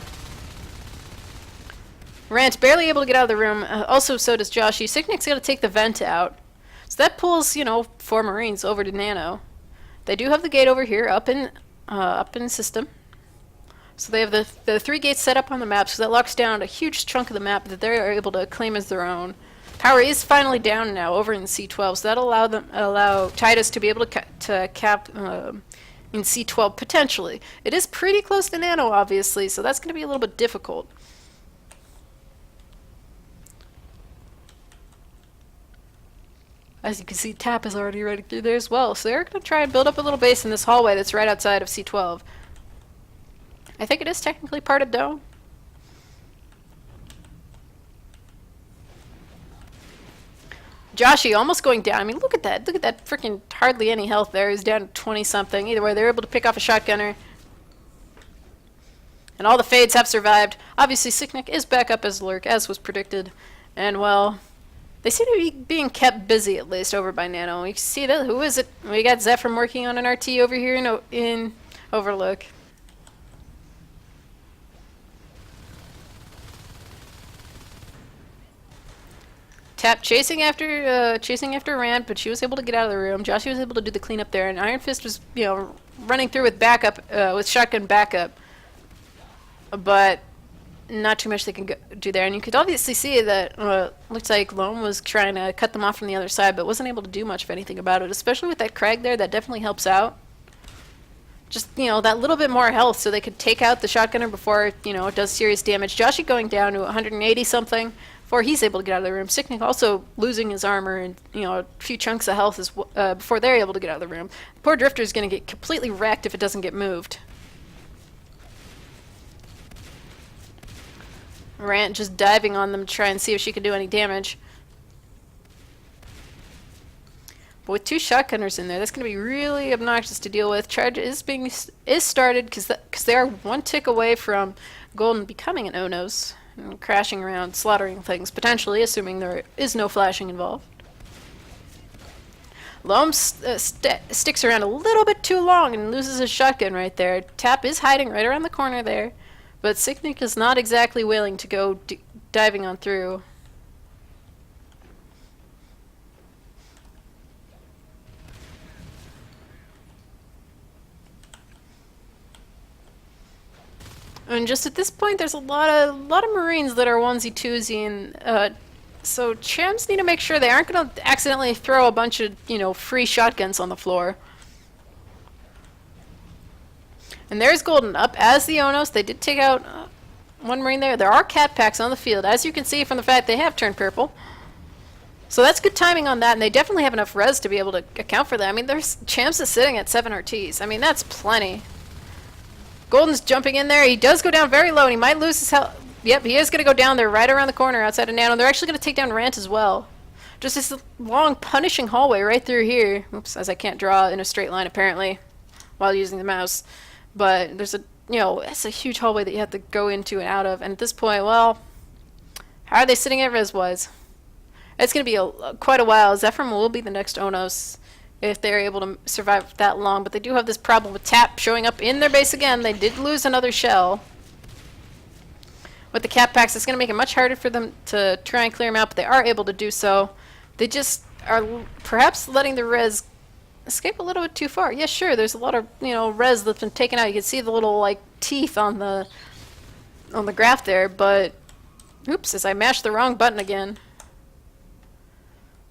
Rant barely able to get out of the room. Also, so does Joshi. Sicknick's got to take the vent out, so that pulls, you know, 4 Marines over to Nano. They do have the gate over here up in system. So they have the 3 gates set up on the map, so that locks down a huge chunk of the map that they're able to claim as their own. Power is finally down now over in C12, so that'll allow Titus to be able to cap in C12 potentially. It is pretty close to Nano, obviously, so that's going to be a little bit difficult. As you can see, Tap is already ready through there as well, so they're going to try and build up a little base in this hallway that's right outside of C12. I think it is technically part of Dome. Joshi almost going down. I mean, look at that. Look at that freaking hardly any health there. He's down to 20-something. Either way, they're able to pick off a shotgunner. And all the fades have survived. Obviously, Sicknick is back up as Lurk, as was predicted. And, well, they seem to be being kept busy, at least, over by Nano. You can see that. Who is it? We got Zephyr working on an RT over here in Overlook. Tap chasing after Rand, but she was able to get out of the room. Joshi was able to do the cleanup there, and Iron Fist was, you know, running through with backup, with shotgun backup. But not too much they can do there, and you could obviously see that looks like Loam was trying to cut them off from the other side, but wasn't able to do much of anything about it. Especially with that Crag there, that definitely helps out. Just, you know, that little bit more health, so they could take out the shotgunner before, you know, it does serious damage. Joshi going down to 180 something. Before he's able to get out of the room. Sicknick also losing his armor and, you know, a few chunks of health before they're able to get out of the room. Poor Drifter is going to get completely wrecked if it doesn't get moved. Rant just diving on them to try and see if she can do any damage. But with 2 shotgunners in there, that's going to be really obnoxious to deal with. Charge is started because they are 1 tick away from Golden becoming an Onos. And crashing around, slaughtering things, potentially, assuming there is no flashing involved. Loam sticks around a little bit too long and loses his shotgun right there. Tap is hiding right around the corner there, but Sicknick is not exactly willing to go diving on through. And just at this point, there's a lot of Marines that are onesie-twosie, and so Chams need to make sure they aren't going to accidentally throw a bunch of, you know, free shotguns on the floor. And there's Golden up as the Onos. They did take out 1 Marine there. There are cat packs on the field, as you can see from the fact they have turned purple. So that's good timing on that, and they definitely have enough res to be able to account for that. I mean, there's Chams is sitting at 7 RTs. I mean, that's plenty. Golden's jumping in there. He does go down very low, and he might lose his health. Yep, he is going to go down there right around the corner outside of Nano. They're actually going to take down Rant as well. Just this long, punishing hallway right through here. Oops, as I can't draw in a straight line, apparently, while using the mouse. But there's a, you know, it's a huge hallway that you have to go into and out of. And at this point, well, how are they sitting at res-wise? It's going to be quite a while. Zephyr will be the next Onos if they're able to survive that long. But they do have this problem with Tap showing up in their base again. They did lose another shell. With the cap packs, it's going to make it much harder for them to try and clear them out, but they are able to do so. They just are perhaps letting the res escape a little bit too far. Yeah, sure, there's a lot of, res that's been taken out. You can see the little, like, teeth on the graph there, but oops, as I mashed the wrong button again.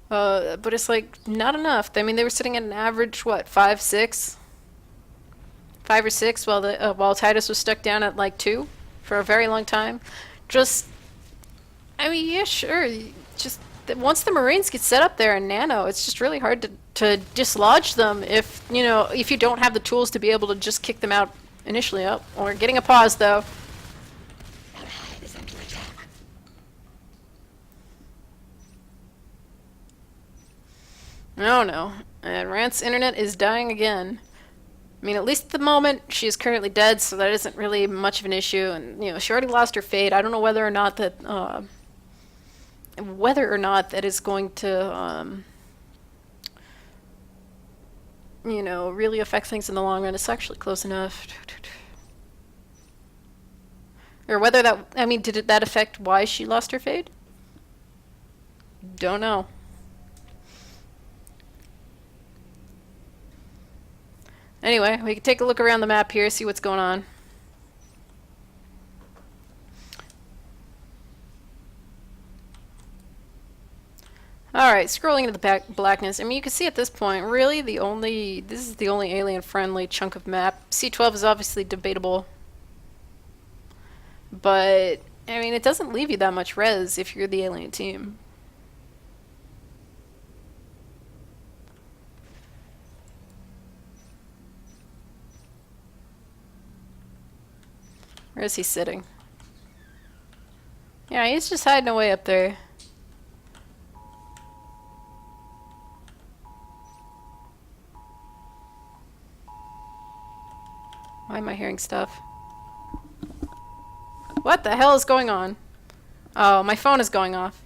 But it's, like, not enough. I mean, they were sitting at an average, what, 5, 6? 5 or 6 while Titus was stuck down at, like, 2 for a very long time. Just, I mean, yeah, sure. Just once the Marines get set up there in Nano, it's just really hard to dislodge them if you don't have the tools to be able to just kick them out initially. Oh, we're getting a pause though. Oh no, and Rant's internet is dying again. I mean, at least at the moment, she is currently dead, so that isn't really much of an issue. And, she already lost her fate. I don't know whether or not that is going to, really affect things in the long run. It's actually close enough. Or whether that, I mean, did that affect why she lost her fate? Don't know. Anyway, we can take a look around the map here, see what's going on. Alright, scrolling into the blackness. I mean, you can see at this point, really, this is the only alien-friendly chunk of map. C12 is obviously debatable. But, I mean, it doesn't leave you that much res if you're the alien team. Where is he sitting? Yeah, he's just hiding away up there. Why am I hearing stuff? What the hell is going on? Oh, my phone is going off.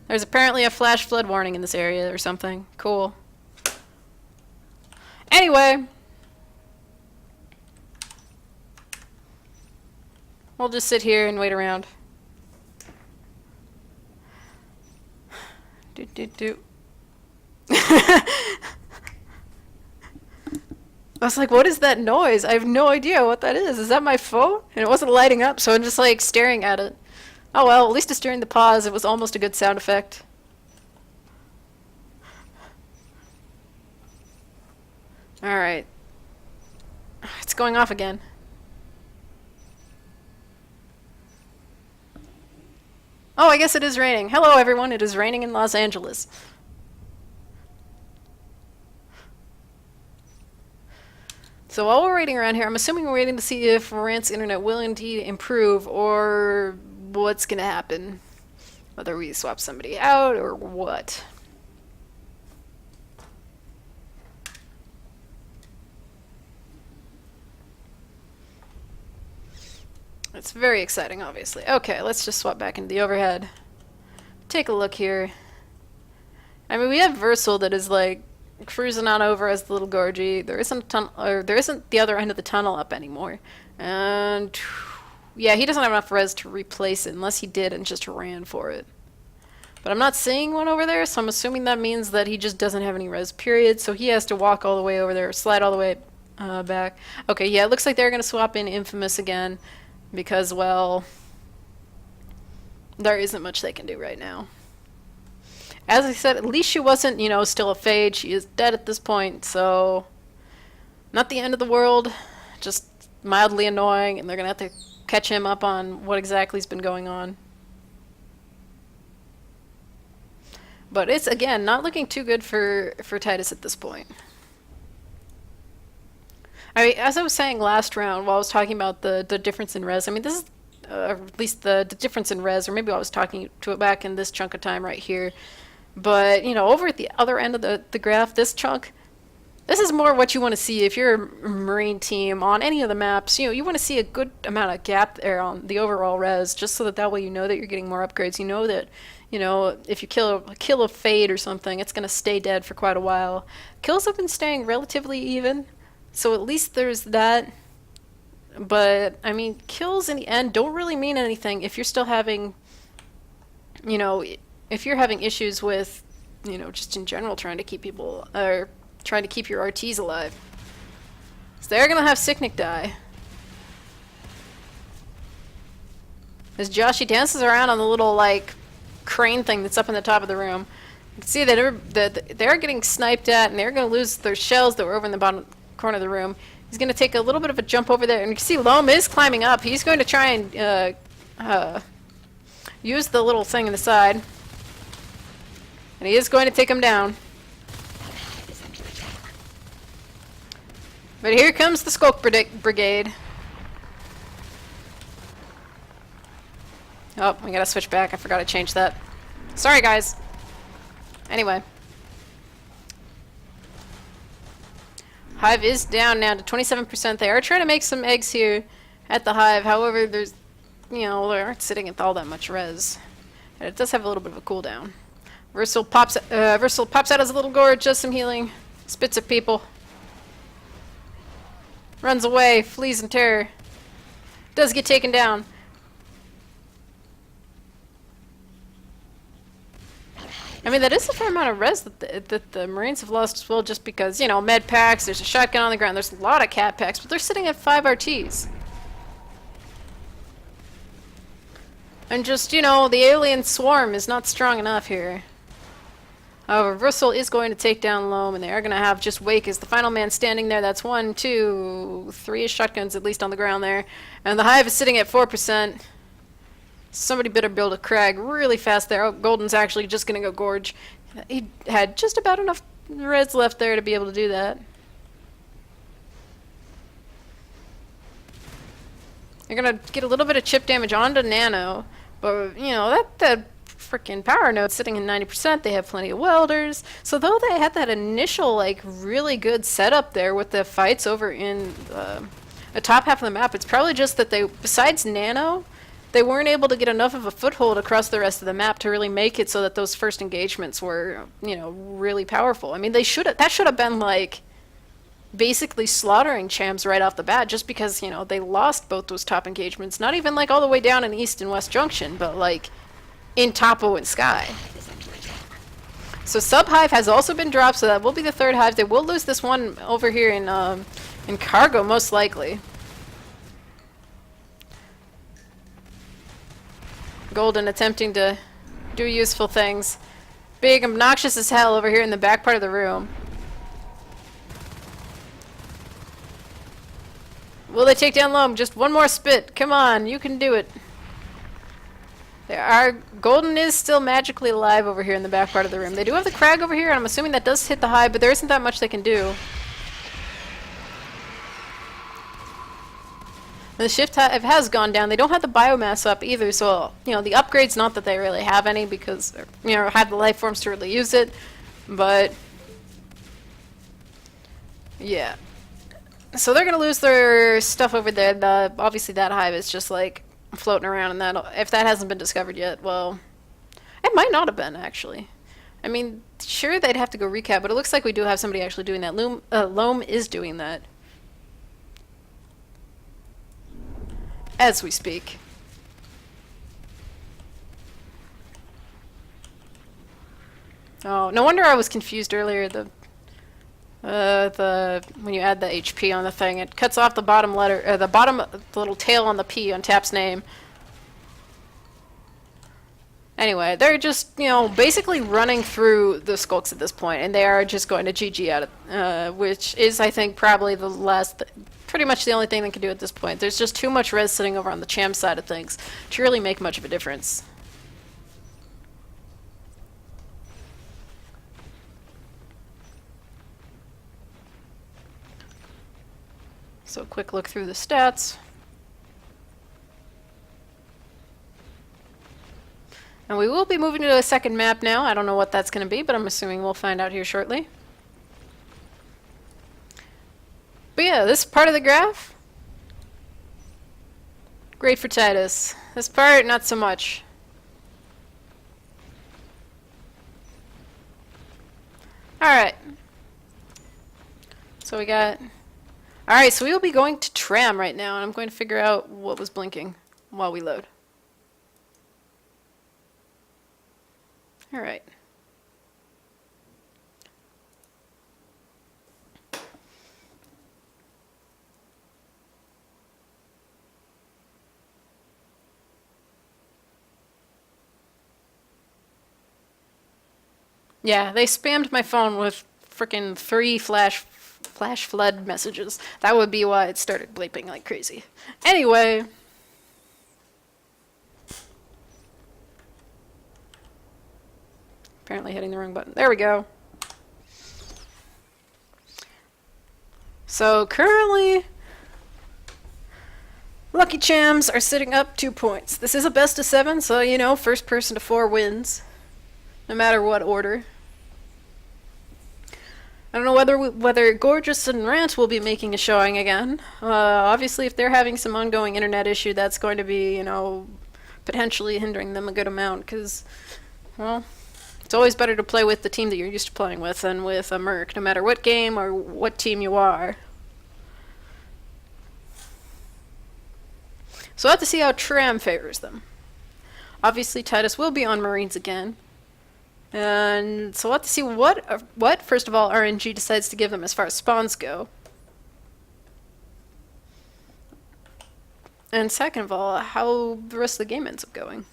There's apparently a flash flood warning in this area or something. Cool. Anyway. We'll just sit here and wait around. I was like, what is that noise? I have no idea what that is. Is that my phone? And it wasn't lighting up, so I'm just like staring at it. Oh well, at least it's during the pause. It was almost a good sound effect. Alright. It's going off again. Oh, I guess it is raining. Hello everyone, it is raining in Los Angeles. So while we're waiting around here, I'm assuming we're waiting to see if Rant's internet will indeed improve or what's going to happen. Whether we swap somebody out or what. It's very exciting, obviously. Okay, let's just swap back into the overhead. Take a look here. I mean, we have Versal that is like cruising on over as the little Gorgie. There isn't the other end of the tunnel up anymore. And yeah, he doesn't have enough res to replace it unless he did and just ran for it. But I'm not seeing one over there, so I'm assuming that means that he just doesn't have any res, period. So he has to walk all the way over there, or slide all the way back. Okay, yeah, it looks like they're going to swap in Infamous again. Because, well, there isn't much they can do right now. As I said, at least she wasn't, still a fade. She is dead at this point, so not the end of the world, just mildly annoying, and they're going to have to catch him up on what exactly has been going on. But it's, again, not looking too good for Titus at this point. I mean, as I was saying last round, while I was talking about the difference in res, I mean, this is at least the difference in res, or maybe I was talking to it back in this chunk of time right here. But, over at the other end of the graph, this chunk, This is more what you want to see if you're a Marine team on any of the maps. You know, you want to see a good amount of gap there on the overall res, just so that that way you know that you're getting more upgrades. You know that, you know, if you kill a Fade or something, it's gonna stay dead for quite a while. Kills have been staying relatively even, so at least there's that. But I mean, kills in the end don't really mean anything if you're still having, you know, if you're having issues with, you know, just in general trying to keep people or trying to keep your RTs alive. So they're gonna have Sicknick die. As Joshy dances around on the little like crane thing that's up in the top of the room, you can see that they're getting sniped at, and they're gonna lose their shells that were over in the bottom corner of the room. He's gonna take a little bit of a jump over there, and you can see Loam is climbing up. He's going to try and use the little thing in the side, and he is going to take him down. But here comes the Skulk Brigade. Oh, we gotta switch back. I forgot to change that. Sorry, guys. Anyway. Hive is down now to 27%. They are trying to make some eggs here at the Hive. However, there's, you know, they aren't sitting at all that much res. And it does have a little bit of a cooldown. Versal pops out as a little gorge, does some healing, spits at people. Runs away, flees in terror. Does get taken down. I mean, that is a fair amount of res that the Marines have lost as well, just because, you know, med packs, there's a shotgun on the ground, there's a lot of cat packs, but they're sitting at 5 RTs. And just, you know, the alien swarm is not strong enough here. However, Versal is going to take down Loam, and they are going to have just Wake as the final man standing there. That's 1, 2, 3 shotguns at least on the ground there. And the Hive is sitting at 4%. Somebody better build a crag really fast there. Oh, Golden's actually just going to go gorge. He had just about enough reds left there to be able to do that. They're going to get a little bit of chip damage onto Nano. But, you know, that freaking power node's sitting in 90%. They have plenty of welders. So though they had that initial, like, really good setup there with the fights over in the top half of the map, it's probably just that they, besides Nano, they weren't able to get enough of a foothold across the rest of the map to really make it so that those first engagements were, you know, really powerful. I mean, that should have been, like, basically slaughtering Chams right off the bat, just because, you know, they lost both those top engagements. Not even, like, all the way down in East and West Junction, but, like, in Topo and Sky. So Sub-Hive has also been dropped, so that will be the third Hive. They will lose this one over here in Cargo, most likely. Golden attempting to do useful things. Big, obnoxious as hell over here in the back part of the room. Will they take down Loam? Just one more spit. Come on, you can do it. Golden is still magically alive over here in the back part of the room. They do have the Crag over here, and I'm assuming that does hit the Hive, but there isn't that much they can do. The shift has gone down. They don't have the biomass up either, so, you know, the upgrade's not that they really have any because, you know, have the life forms to really use it, but yeah. So they're gonna lose their stuff over there. Obviously that Hive is just like floating around, and that if that hasn't been discovered yet, well, it might not have been actually. I mean, sure, they'd have to go recap, but it looks like we do have somebody actually doing that. Loam is doing that as we speak. Oh, no wonder I was confused earlier. When you add the HP on the thing, it cuts off the bottom letter, the little tail on the P on Tap's name. Anyway, they're just, you know, basically running through the Skulks at this point, and they are just going to GG at it, which is, I think, probably the pretty much the only thing they can do at this point. There's just too much res sitting over on the Cham side of things to really make much of a difference. So a quick look through the stats. And we will be moving to a second map now. I don't know what that's going to be, but I'm assuming we'll find out here shortly. But yeah, this part of the graph, great for Titus. This part, not so much. Alright. So we got... Alright, so we will be going to Tram right now, and I'm going to figure out what was blinking while we load. Alright. Yeah, they spammed my phone with frickin' 3 flash flood messages. That would be why it started bleeping like crazy. Anyway. Apparently hitting the wrong button. There we go. So currently, Lucky Chams are sitting up 2 points. This is a best of 7, so you know, first person to 4 wins. No matter what order. I don't know whether Gorgeous and Rant will be making a showing again. Obviously, if they're having some ongoing internet issue, that's going to be, you know, potentially hindering them a good amount, because, well, it's always better to play with the team that you're used to playing with than with a Merc, no matter what game or what team you are. So we'll have to see how Tram favors them. Obviously, Titus will be on Marines again. And so we'll have to see what first of all, RNG decides to give them as far as spawns go. And second of all, how the rest of the game ends up going.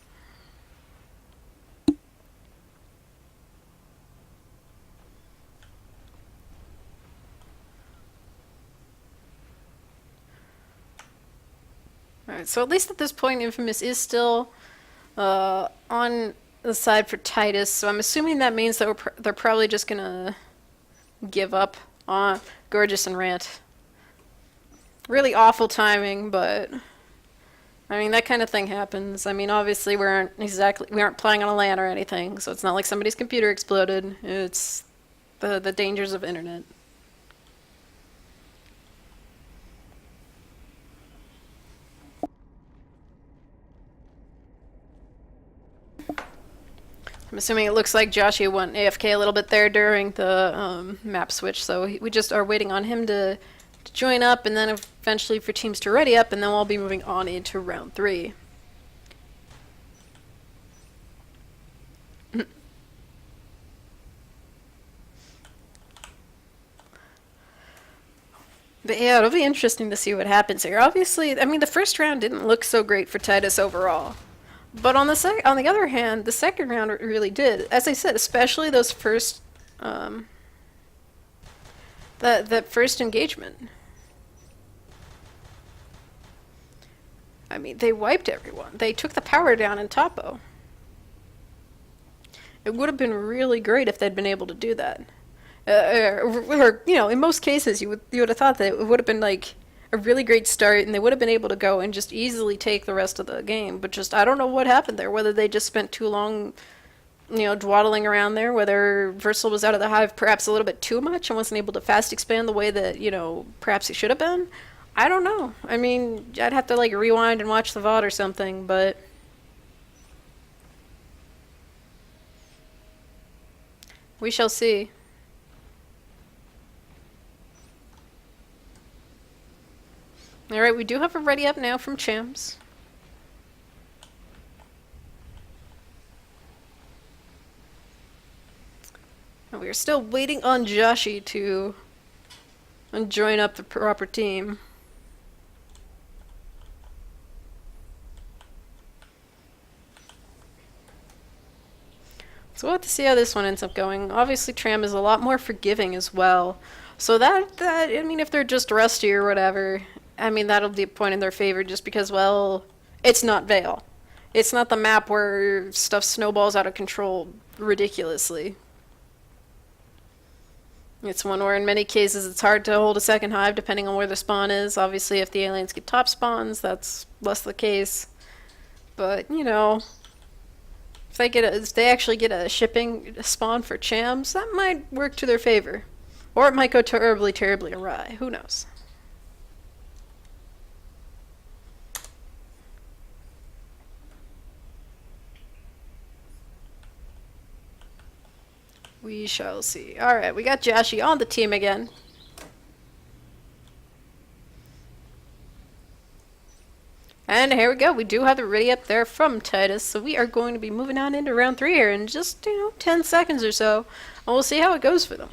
Alright, so at least at this point, Infamous is still on the side for Titus, so I'm assuming that means that they're probably just gonna give up on Gorgeous and Rant. Really awful timing, but I mean that kind of thing happens. I mean, obviously we aren't playing on a LAN or anything, so it's not like somebody's computer exploded. It's the dangers of internet. I'm assuming it looks like Joshua went AFK a little bit there during the map switch, so we just are waiting on him to join up, and then eventually for teams to ready up, and then we'll be moving on into round 3. But yeah, it'll be interesting to see what happens here. Obviously, I mean, the first round didn't look so great for Titus overall. But on the other hand, the second round really did. As I said, especially those first, that first engagement. I mean, they wiped everyone. They took the power down in Topo. It would have been really great if they'd been able to do that. Or you know, in most cases, you would have thought that it would have been like a really great start, and they would have been able to go and just easily take the rest of the game. But just, I don't know what happened there. Whether they just spent too long, you know, dwaddling around there. Whether Versal was out of the hive perhaps a little bit too much and wasn't able to fast expand the way that, you know, perhaps he should have been. I don't know. I mean, I'd have to like rewind and watch the VOD or something, but we shall see. Alright, we do have a ready up now from Chams. And we are still waiting on Joshi to join up the proper team. So we'll have to see how this one ends up going. Obviously, Tram is a lot more forgiving as well. So that I mean, if they're just rusty or whatever, I mean, that'll be a point in their favor just because, well, it's not Vale. It's not the map where stuff snowballs out of control ridiculously. It's one where in many cases it's hard to hold a second hive depending on where the spawn is. Obviously, if the aliens get top spawns, that's less the case. But, you know, if they actually get a shipping spawn for Chams, that might work to their favor. Or it might go terribly, terribly awry. Who knows? We shall see. Alright, we got Joshi on the team again. And here we go. We do have it ready up there from Titus. So we are going to be moving on into round 3 here in just, 10 seconds or so. And we'll see how it goes for them.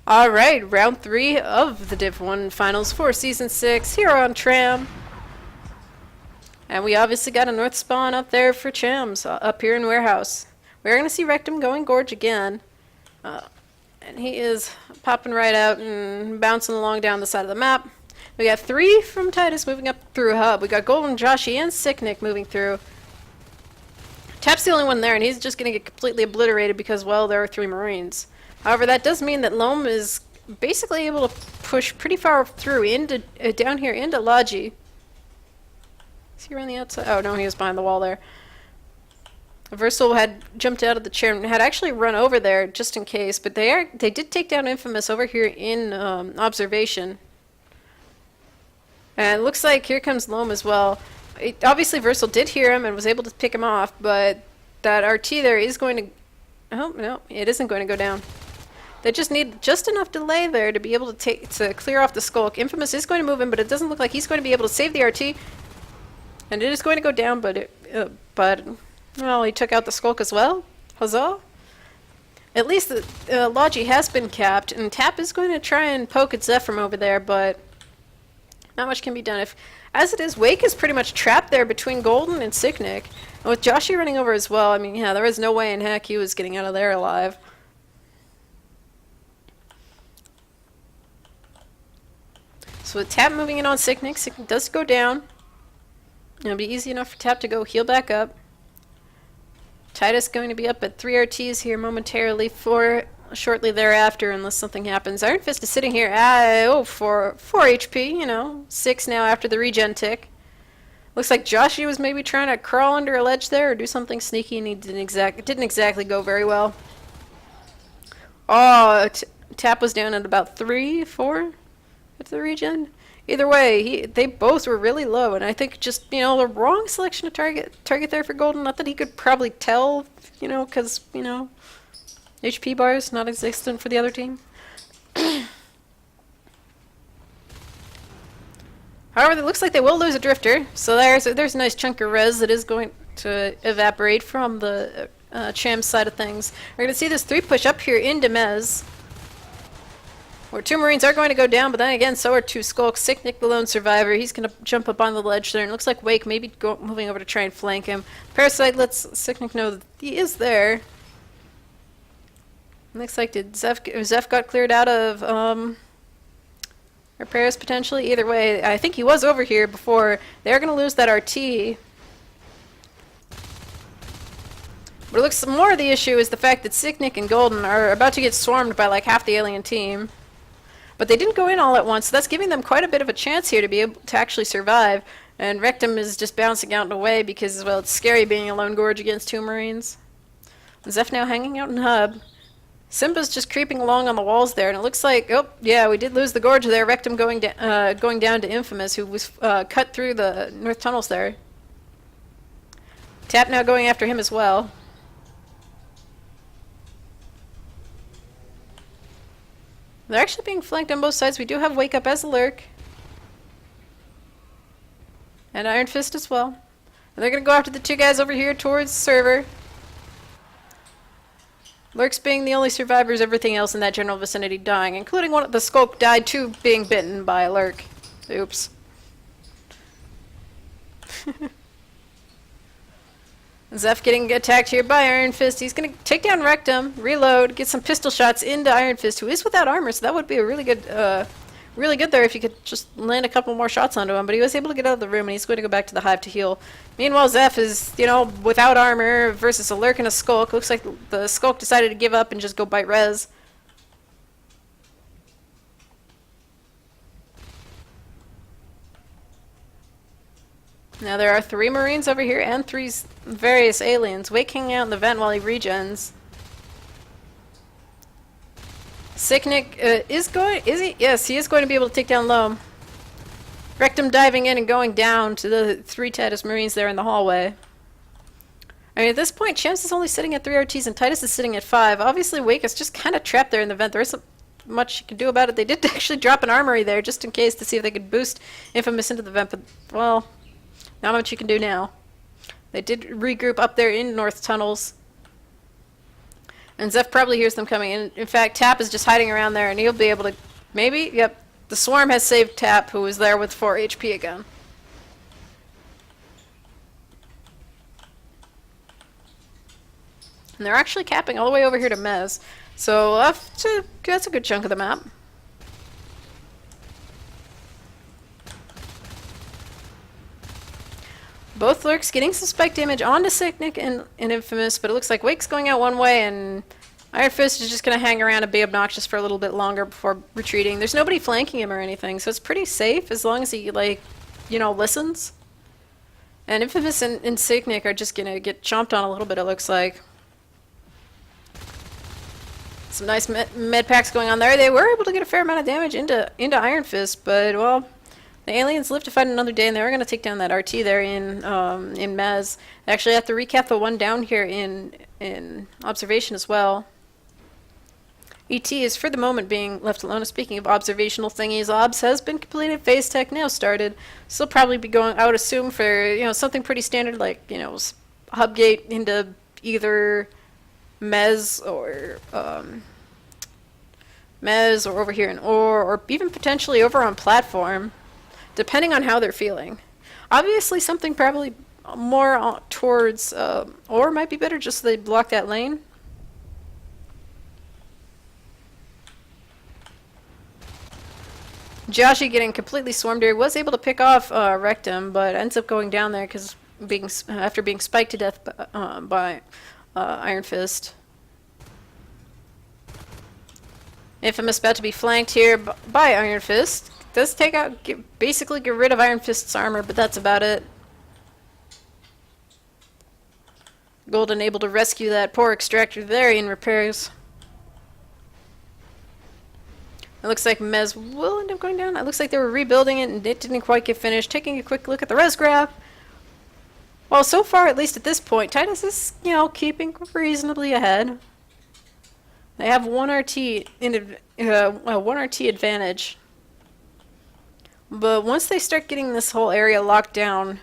Alright, round 3 of the Div1 Finals for Season 6 here on Tram. And we obviously got a north spawn up there for Chams, up here in Warehouse. We're going to see Rectum going Gorge again. And he is popping right out and bouncing along down the side of the map. We got 3 from Titus moving up through Hub. We got Golden, Joshi, and Sicknick moving through. Tap's the only one there, and he's just going to get completely obliterated because, well, there are 3 Marines. However, that does mean that Loam is basically able to push pretty far through into down here into Logi. Is he around the outside? Oh, no, he was behind the wall there. Versal had jumped out of the chair and had actually run over there just in case, but they did take down Infamous over here in observation. And it looks like here comes Loam as well. Obviously, Versal did hear him and was able to pick him off, but that RT there is going to... Oh, no, it isn't going to go down. They just need just enough delay there to be able to clear off the Skulk. Infamous is going to move in, but it doesn't look like he's going to be able to save the RT. And it is going to go down, but well, he took out the Skulk as well. Huzzah! At least the Logi has been capped, and Tap is going to try and poke at Zeph from over there, but not much can be done. As it is, Wake is pretty much trapped there between Golden and Sicknick. And with Joshi running over as well, I mean, yeah, there was no way in heck he was getting out of there alive. So with Tap moving in on Sicknick, Sicknick does go down. It'll be easy enough for Tap to go heal back up. Titus going to be up at 3 RTs here momentarily for shortly thereafter unless something happens. Iron Fist is sitting here at, for 4 HP, 6 now after the regen tick. Looks like Joshi was maybe trying to crawl under a ledge there or do something sneaky and he didn't exactly go very well. Oh, Tap was down at about 3, 4 at the regen. Either way, they both were really low, and I think just, the wrong selection of target there for Golden. Not that he could probably tell, because, HP bars not existent for the other team. However, it looks like they will lose a Drifter, so there's a nice chunk of res that is going to evaporate from the Chams side of things. We're going to see this 3 push up here into Mez. Where 2 Marines are going to go down, but then again, so are 2 Skulks. Sicknick, the lone survivor, he's going to jump up on the ledge there, and it looks like Wake maybe moving over to try and flank him. Parasite lets Sicknick know that he is there. Looks like Zeph got cleared out of repairs potentially. Either way, I think he was over here before. They're going to lose that RT. But it looks more of the issue is the fact that Sicknick and Golden are about to get swarmed by like half the alien team. But they didn't go in all at once, so that's giving them quite a bit of a chance here to be able to actually survive. And Rectum is just bouncing out and away because, well, it's scary being a lone Gorge against 2 Marines. Zeph now hanging out in Hub. Simba's just creeping along on the walls there, and it looks like, oh, yeah, we did lose the Gorge there. Rectum going down to Infamous, who was cut through the north tunnels there. Tap now going after him as well. They're actually being flanked on both sides. We do have Wake Up as a lurk. And Iron Fist as well. And they're going to go after the 2 guys over here towards the server. Lurks being the only survivors, everything else in that general vicinity dying, including one of the Skulk died too being bitten by a lurk. Oops. Zeph getting attacked here by Iron Fist. He's going to take down Rectum, reload, get some pistol shots into Iron Fist, who is without armor, so that would be a really good there if you could just land a couple more shots onto him. But he was able to get out of the room, and he's going to go back to the hive to heal. Meanwhile, Zeph is, without armor versus a lurk and a Skulk. Looks like the Skulk decided to give up and just go bite res. Now there are 3 Marines over here and 3 various aliens. Wake hanging out in the vent while he regens. Sicknick is he? Yes, he is going to be able to take down Loam. Rectum diving in and going down to the 3 Titus Marines there in the hallway. I mean, at this point, Chams is only sitting at 3 RTs and Titus is sitting at 5. Obviously, Wake is just kind of trapped there in the vent. There isn't much you can do about it. They did actually drop an armory there just in case to see if they could boost Infamous into the vent, but, well, not much you can do now. They did regroup up there in North Tunnels. And Zeph probably hears them coming in. In fact, Tap is just hiding around there, and he'll be able to... Maybe? Yep. The Swarm has saved Tap, who was there with 4 HP again. And they're actually capping all the way over here to Mez. So that's a good chunk of the map. Both Lurks getting some spike damage onto Cynic and Infamous, but it looks like Wake's going out one way, and Iron Fist is just going to hang around and be obnoxious for a little bit longer before retreating. There's nobody flanking him or anything, so it's pretty safe as long as he, like, you know, listens. And Infamous and Cynic are just going to get chomped on a little bit, it looks like. Some nice med packs going on there. They were able to get a fair amount of damage into Iron Fist, but, well, the aliens live to fight another day, and they were going to take down that RT there in Mez. They actually have to recap the one down here in observation as well. ET is for the moment being left alone. Speaking of observational thingies, OBS has been completed. Phase Tech now started. So they'll probably be going, I would assume, for, you know, something pretty standard like, you know, hub gate into either Mez or over here in or even potentially over on platform, depending on how they're feeling. Obviously, something probably more towards or might be better just so they block that lane. Joshi getting completely swarmed here was able to pick off Rectum, but ends up going down there because after being spiked to death by Iron Fist. Infamous about to be flanked here by Iron Fist. Does take out, basically get rid of Iron Fist's armor, but that's about it. Golden able to rescue that poor extractor there in repairs. It looks like Mez will end up going down. It looks like they were rebuilding it and it didn't quite get finished. Taking a quick look at the res graph. Well, so far, at least at this point, Titus is, you know, keeping reasonably ahead. They have one RT advantage. But once they start getting this whole area locked down,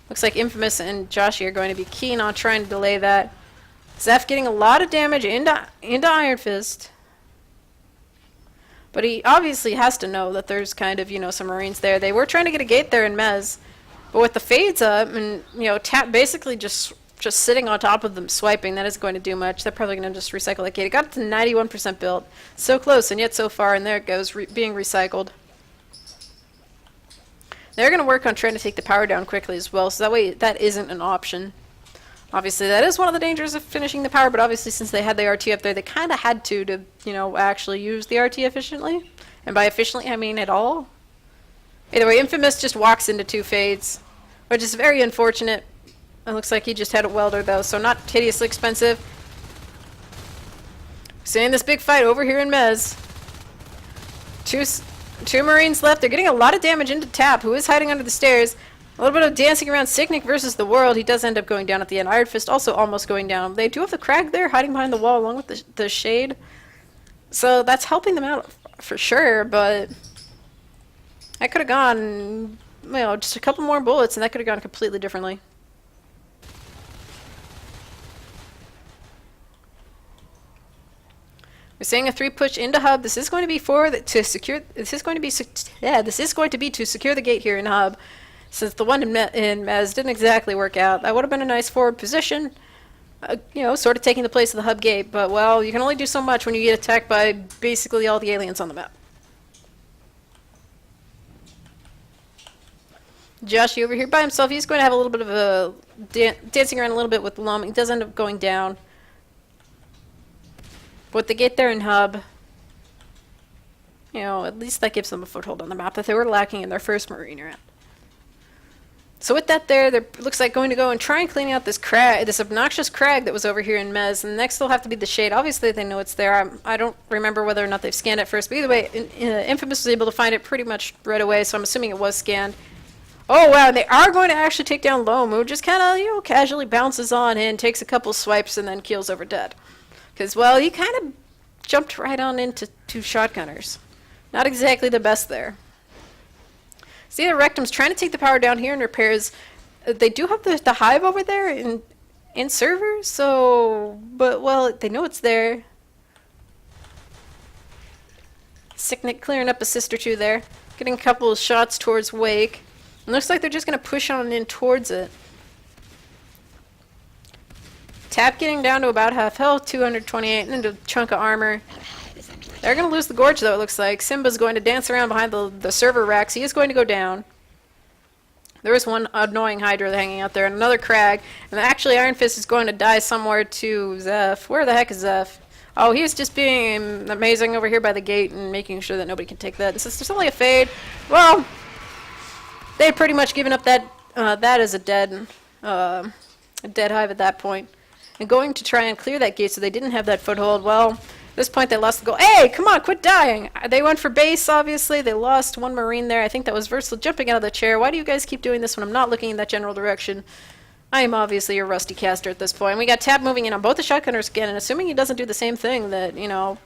looks like Infamous and Joshi are going to be keen on trying to delay that. Zeph getting a lot of damage into Iron Fist. But he obviously has to know that there's kind of, you know, some Marines there. They were trying to get a gate there in Mez. But with the fades up and, you know, Tap basically just sitting on top of them swiping, that isn't going to do much. They're probably going to just recycle that gate. It got to 91% built. So close, and yet so far, and there it goes, being recycled. They're going to work on trying to take the power down quickly as well, so that way that isn't an option. Obviously, that is one of the dangers of finishing the power, but obviously since they had the RT up there, they kind of had to, you know, actually use the RT efficiently. And by efficiently, I mean at all. Either way, Infamous just walks into 2 fades, which is very unfortunate. It looks like he just had a welder, though, so not hideously expensive. Seeing this big fight over here in Mez. Two Marines left. They're getting a lot of damage into Tap, who is hiding under the stairs. A little bit of dancing around Cynic versus the world. He does end up going down at the end. Iron Fist also almost going down. They do have the Crag there, hiding behind the wall along with the Shade. So that's helping them out for sure, but I could have gone, you know, just a couple more bullets, and that could have gone completely differently. We're seeing a 3 push into hub. This is going to be to secure the gate here in hub. Since the one in Mez didn't exactly work out, that would have been a nice forward position. You know, sort of taking the place of the hub gate, but well, you can only do so much when you get attacked by basically all the aliens on the map. Joshi over here by himself. He's going to have a little bit of a dancing around a little bit with Lum. He does end up going down. But the gate there in hub, you know, at least that gives them a foothold on the map that they were lacking in their first Marine round. So with that there looks like going to go and try and clean out this crag, this obnoxious crag that was over here in Mez, and next will have to be the Shade. Obviously they know it's there. I don't remember whether or not they've scanned it first, but either way, Infamous was able to find it pretty much right away, so I'm assuming it was scanned. Oh wow, and they are going to actually take down Loam, who just kind of, you know, casually bounces on in, takes a couple swipes, and then keels over dead. Because, well, he kind of jumped right on into two shotgunners. Not exactly the best there. See, the Rectum's trying to take the power down here and repairs. They do have the hive over there in server, so... But, well, they know it's there. Sicknick clearing up assist or two there. Getting a couple of shots towards Wake. It looks like they're just going to push on in towards it. Tap getting down to about half health, 228, and a chunk of armor. They're going to lose the Gorge, though, it looks like. Simba's going to dance around behind the server racks. He is going to go down. There is one annoying Hydra hanging out there, and another Crag. And actually, Iron Fist is going to die somewhere to Zeph. Where the heck is Zeph? Oh, he's just being amazing over here by the gate and making sure that nobody can take that. And since there's only a Fade, well... They had pretty much given up that as a dead hive at that point. And going to try and clear that gate so they didn't have that foothold. Well, at this point they lost the goal. Hey, come on, quit dying! They went for base, obviously. They lost one Marine there. I think that was Versal jumping out of the chair. Why do you guys keep doing this when I'm not looking in that general direction? I am obviously a rusty caster at this point. We got Tab moving in on both the shotgunners again, and assuming he doesn't do the same thing that, you know,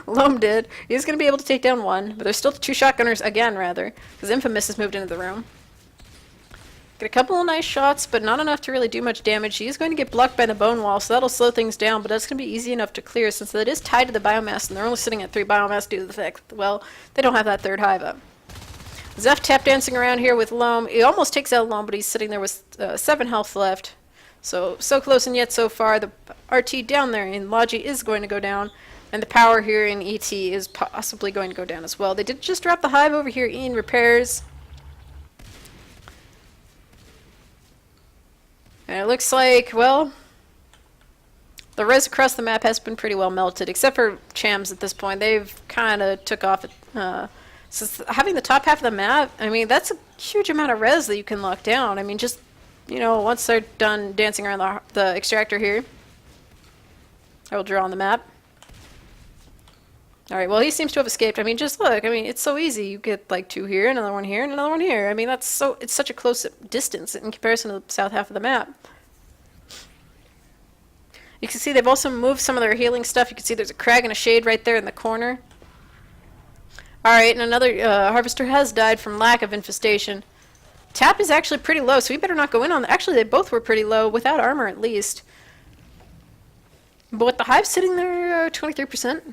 Lum did, he's going to be able to take down one, but there's still two shotgunners again, rather, because Infamous has moved into the room. Get a couple of nice shots, but not enough to really do much damage. He's going to get blocked by the bone wall, so that'll slow things down, but that's going to be easy enough to clear since it is tied to the biomass, and they're only sitting at 3 biomass due to the fact that, well, they don't have that third hive up. Zeph tap dancing around here with Loam. He almost takes out Loam, but he's sitting there with 7 health left. So close and yet so far. The RT down there in Logi is going to go down. And the power here in ET is possibly going to go down as well. They did just drop the hive over here in repairs. And it looks like, well, the res across the map has been pretty well melted, except for Chams at this point. They've kind of took off. Since having the top half of the map, I mean, that's a huge amount of res that you can lock down. I mean, just, you know, once they're done dancing around the extractor here, I will draw on the map. Alright, well, he seems to have escaped. I mean, just look. I mean, it's so easy. You get, like, 2 here, another one here, and another one here. I mean, it's such a close distance in comparison to the south half of the map. You can see they've also moved some of their healing stuff. You can see there's a Crag and a Shade right there in the corner. Alright, and another Harvester has died from lack of infestation. Tap is actually pretty low, so we better not go in on that. Actually, they both were pretty low, without armor at least. But with the hive sitting there, 23%.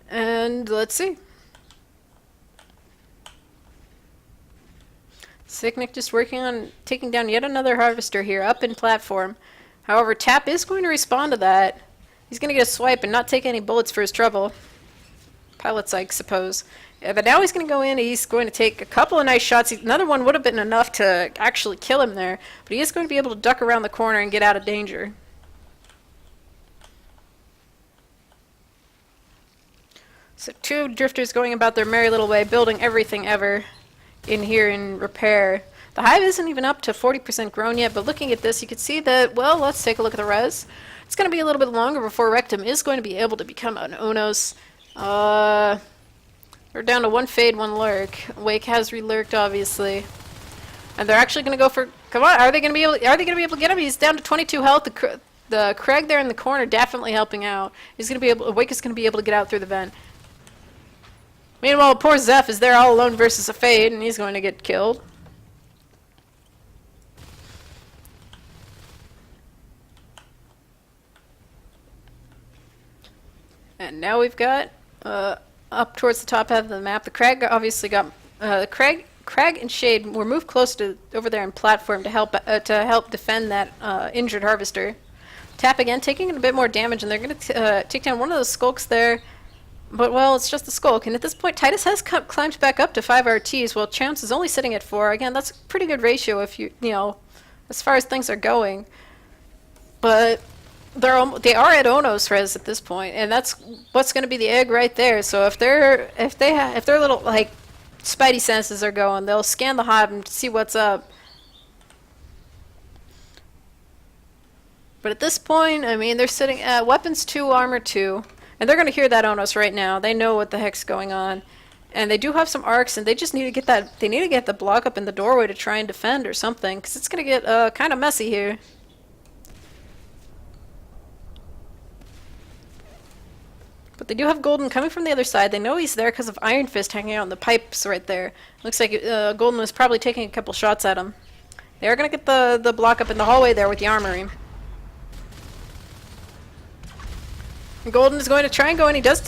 And let's see. Sicknick just working on taking down yet another Harvester here up in platform. However, Tap is going to respond to that. He's going to get a swipe and not take any bullets for his trouble. Pilot's, I suppose. Yeah, but now he's going to go in. He's going to take a couple of nice shots. Another one would have been enough to actually kill him there. But he is going to be able to duck around the corner and get out of danger. So 2 drifters going about their merry little way, building everything ever in here in repair. The hive isn't even up to 40% grown yet, but looking at this, you can see that, well, let's take a look at the res. It's going to be a little bit longer before Rectum is going to be able to become an Unos. We're down to 1 Fade, 1 Lurk. Wake has re-lurked, obviously. And they're actually going to go for... Come on, are they going to be able to get him? He's down to 22 health. The Crag there in the corner definitely helping out. He's going to be able... Wake is going to be able to get out through the vent. Meanwhile, poor Zeph is there all alone versus a Fade, and he's going to get killed. And now we've got, up towards the top half of the map, the Crag obviously got, Crag and Shade were moved close to over there in platform to help defend that injured Harvester. Tap again, taking a bit more damage, and they're going to take down one of those skulks there. But, well, it's just the skulk. And at this point, Titus has climbed back up to 5 RTs, while Chams is only sitting at 4. Again, that's a pretty good ratio if you know, as far as things are going. But they are at Ono's res at this point, and that's what's going to be the egg right there. So if their little like spidey senses are going, they'll scan the hive and see what's up. But at this point, I mean, they're sitting at weapons 2, armor 2, and they're going to hear that Onos right now. They know what the heck's going on. And they do have some arcs, and they just need to get that. They need to get the block up in the doorway to try and defend or something, because it's going to get kind of messy here. But they do have Golden coming from the other side. They know he's there because of Iron Fist hanging out in the pipes right there. Looks like Golden was probably taking a couple shots at him. They are going to get the block up in the hallway there with the armory. And Golden is going to try and go in. He does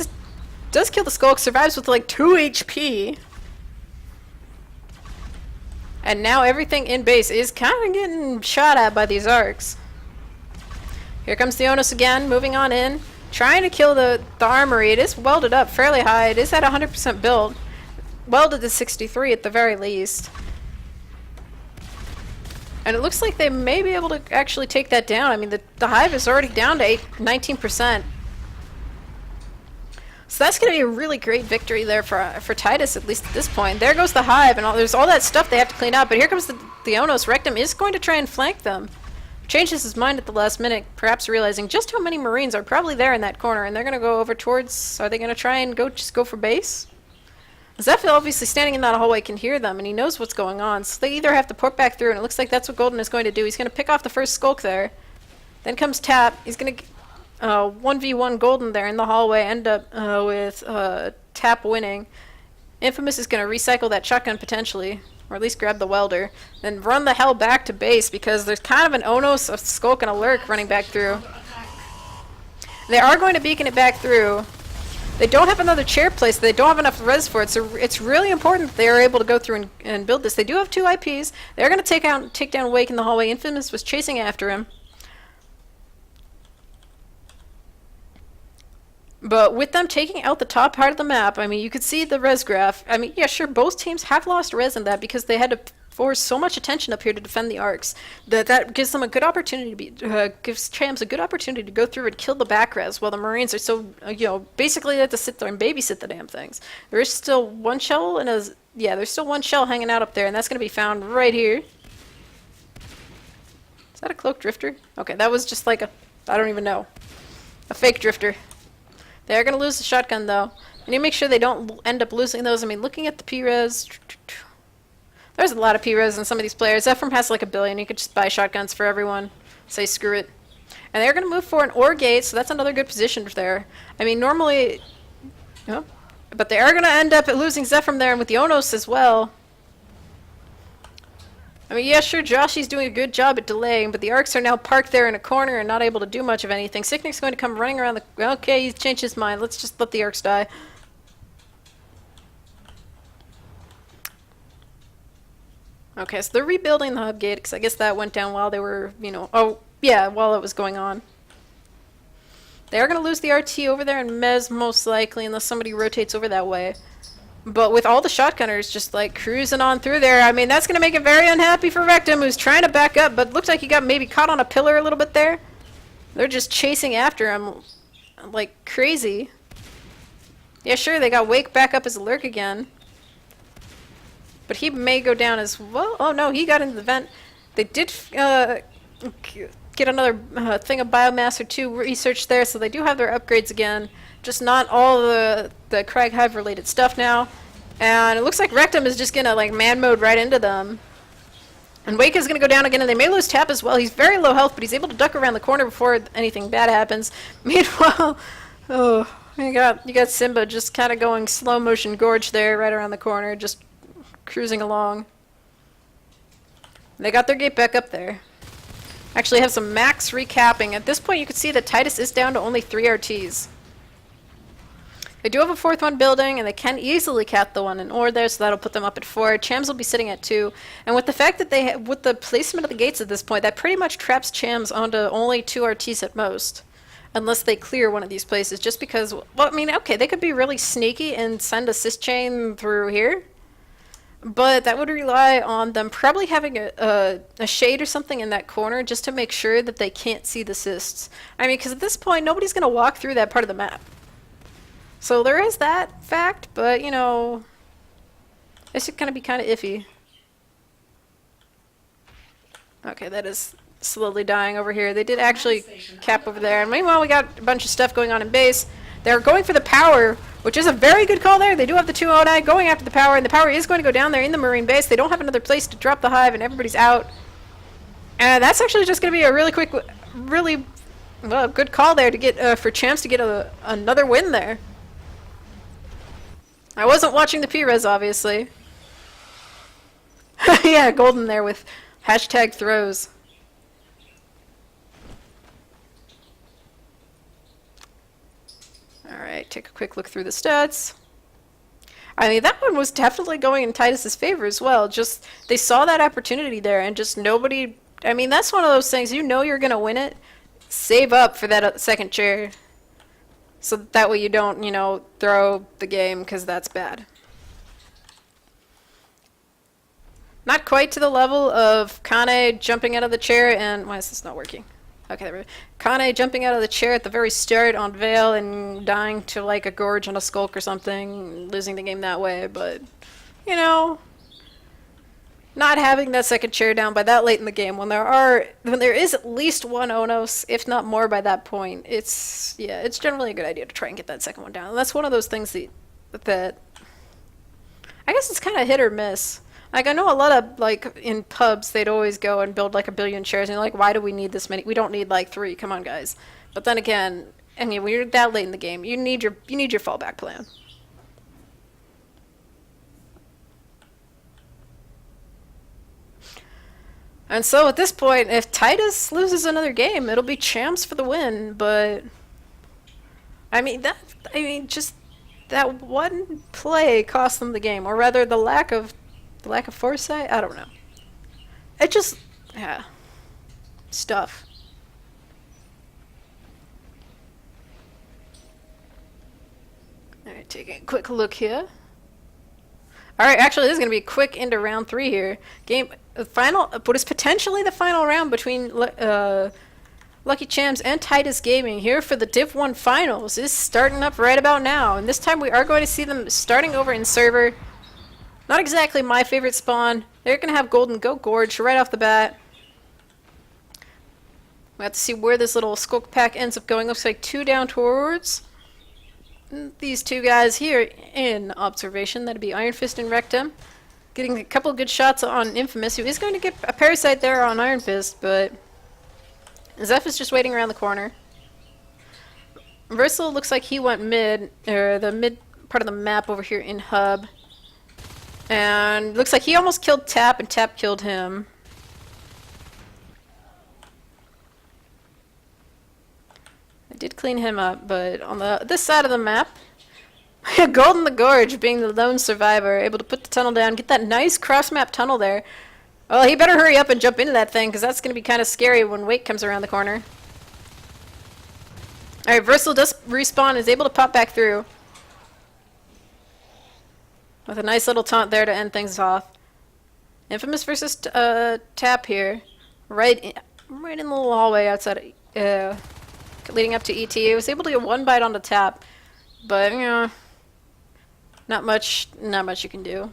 kill the Skulk, survives with like 2 HP. And now everything in base is kind of getting shot at by these arcs. Here comes the Onos again, moving on in. Trying to kill the armory. It is welded up fairly high. It is at 100% build. Welded to 63 at the very least. And it looks like they may be able to actually take that down. I mean, the hive is already down to 19%. So that's going to be a really great victory there for Titus, at least at this point. There goes the hive, and there's all that stuff they have to clean up. But here comes the Onos. Rectum is going to try and flank them. Changes his mind at the last minute, perhaps realizing just how many Marines are probably there in that corner, and they're going to go over towards... Are they going to try and just go for base? Zeph, obviously standing in that hallway, can hear them, and he knows what's going on. So they either have to port back through, and it looks like that's what Golden is going to do. He's going to pick off the first Skulk there. Then comes Tap. He's going to 1v1 Golden there in the hallway, end up with Tap winning. Infamous is going to recycle that shotgun potentially. Or at least grab the welder, then run the hell back to base because there's kind of an Onos, a Skulk, and a Lurk running back through. They are going to beacon it back through. They don't have another chair place. They don't have enough res for it, so it's really important that they are able to go through and build this. They do have 2 IPs. They're going to take down Wake in the hallway. Infamous was chasing after him. But with them taking out the top part of the map, I mean, you could see the res graph. I mean, yeah, sure, both teams have lost res in that because they had to force so much attention up here to defend the arcs. That gives them a good opportunity to gives Chams a good opportunity to go through and kill the back res while the Marines are so, basically they have to sit there and babysit the damn things. There is still one shell and there's still one shell hanging out up there, and that's going to be found right here. Is that a cloak drifter? Okay, that was just like I don't even know. A fake drifter. They're going to lose the shotgun, though. I need to make sure they don't end up losing those. I mean, looking at the P-Res, there's a lot of P-Res in some of these players. Ephraim has like 1 billion. You could just buy shotguns for everyone. Say screw it. And they're going to move for an ore gate, so that's another good position there. I mean, normally... but they are going to end up losing Zephyr there and with the Onos as well. I mean, yeah, sure, Joshy's doing a good job at delaying, but the arcs are now parked there in a corner and not able to do much of anything. Sicknick's going to come running around the... Okay, he's changed his mind. Let's just let the arcs die. Okay, so they're rebuilding the hub gate, because I guess that went down while they were, while it was going on. They are going to lose the RT over there in Mez, most likely, unless somebody rotates over that way. But with all the shotgunners just like cruising on through there, I mean, that's going to make it very unhappy for Rectum, who's trying to back up, but looks like he got maybe caught on a pillar a little bit there. They're just chasing after him like crazy. Yeah, sure, they got Wake back up as a Lurk again. But he may go down as well. Oh no, he got into the vent. They did get another thing of biomass or 2 research there, so they do have their upgrades again. Just not all the Crag Hive related stuff now. And it looks like Rectum is just gonna like man mode right into them. And Wake is gonna go down again, and they may lose Tap as well. He's very low health, but he's able to duck around the corner before anything bad happens. Meanwhile, you got Simba just kind of going slow motion gorge there right around the corner, just cruising along. They got their gate back up there. Actually have some max recapping. At this point you can see that Titus is down to only 3 RTs. They do have a 4th one building, and they can easily cap the one in ore there, so that'll put them up at 4. Chams will be sitting at 2. And with the fact that with the placement of the gates at this point, that pretty much traps Chams onto only 2 RTs at most. Unless they clear one of these places, just because, well, I mean, okay, they could be really sneaky and send a sys chain through here. But that would rely on them probably having a shade or something in that corner just to make sure that they can't see the cysts. I mean, because at this point, nobody's going to walk through that part of the map. So there is that fact, but, you know, this is going to be kind of iffy. Okay, that is slowly dying over here. They did actually cap over there. And meanwhile, we got a bunch of stuff going on in base. They're going for the power, which is a very good call there. They do have the 209 going after the power, and the power is going to go down there in the Marine base. They don't have another place to drop the hive, and everybody's out. And that's actually just going to be a really quick, really well, good call there to get for Chams to get another win there. I wasn't watching the P-Res, obviously. Yeah, golden there with hashtag throws. Alright, take a quick look through the stats. I mean, that one was definitely going in Titus's favor as well. Just, they saw that opportunity there and just nobody... I mean, that's one of those things, you know you're going to win it. Save up for that second chair. So that way you don't, you know, throw the game, because that's bad. Not quite to the level of Kane jumping out of the chair and... Why is this not working? Okay, there we go. Kane jumping out of the chair at the very start on Veil and dying to like a gorge on a skulk or something, losing the game that way, but, you know, not having that second chair down by that late in the game when there is at least one Onos, if not more by that point, it's generally a good idea to try and get that second one down. And that's one of those things that I guess it's kind of hit or miss. Like, I know a lot of, like, in pubs, they'd always go and build, like, 1 billion chairs, and you're like, why do we need this many? We don't need, like, 3. Come on, guys. But then again, I mean, when you're that late in the game, you need your fallback plan. And so, at this point, if Titus loses another game, it'll be Chams for the win, but... I mean, just that one play cost them the game, or rather, the lack of foresight? I don't know. It just... yeah. Stuff. Alright, taking a quick look here. Alright, actually this is going to be quick into round 3 here. Final, what is potentially the final round between Lucky Chams and Titus Gaming here for the Div1 Finals is starting up right about now. And this time we are going to see them starting over in server. Not exactly my favorite spawn. They're going to have Golden Go Gorge right off the bat. We have to see where this little skulk pack ends up going. Looks like 2 down towards these 2 guys here in observation. That'd be Iron Fist and Rectum. Getting a couple good shots on Infamous, who is going to get a parasite there on Iron Fist, but Zeph is just waiting around the corner. Versal looks like he went mid, or the mid part of the map over here in Hub. And looks like he almost killed Tap, and Tap killed him. I did clean him up, but on this side of the map, Golden the Gorge being the lone survivor, able to put the tunnel down, get that nice cross-map tunnel there. Well, he better hurry up and jump into that thing, because that's going to be kind of scary when Wake comes around the corner. Alright, Versal does respawn, is able to pop back through. With a nice little taunt there to end things off. Infamous versus Tap here. Right in the little hallway outside, leading up to ET. He was able to get 1 bite on the Tap. But, you know, not much you can do.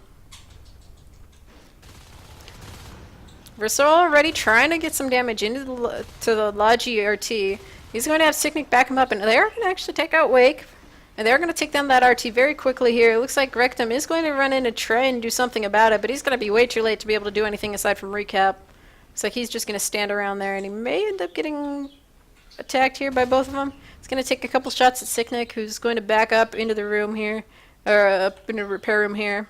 Versal already trying to get some damage into the Logi RT. He's going to have Sicknick back him up, and they're going to actually take out Wake. And they're going to take down that RT very quickly here. It looks like Rectum is going to run in and try and do something about it, but he's going to be way too late to be able to do anything aside from recap. Looks like he's just going to stand around there, and he may end up getting attacked here by both of them. It's going to take a couple shots at Sicknick, who's going to back up into the room here, or up into the repair room here.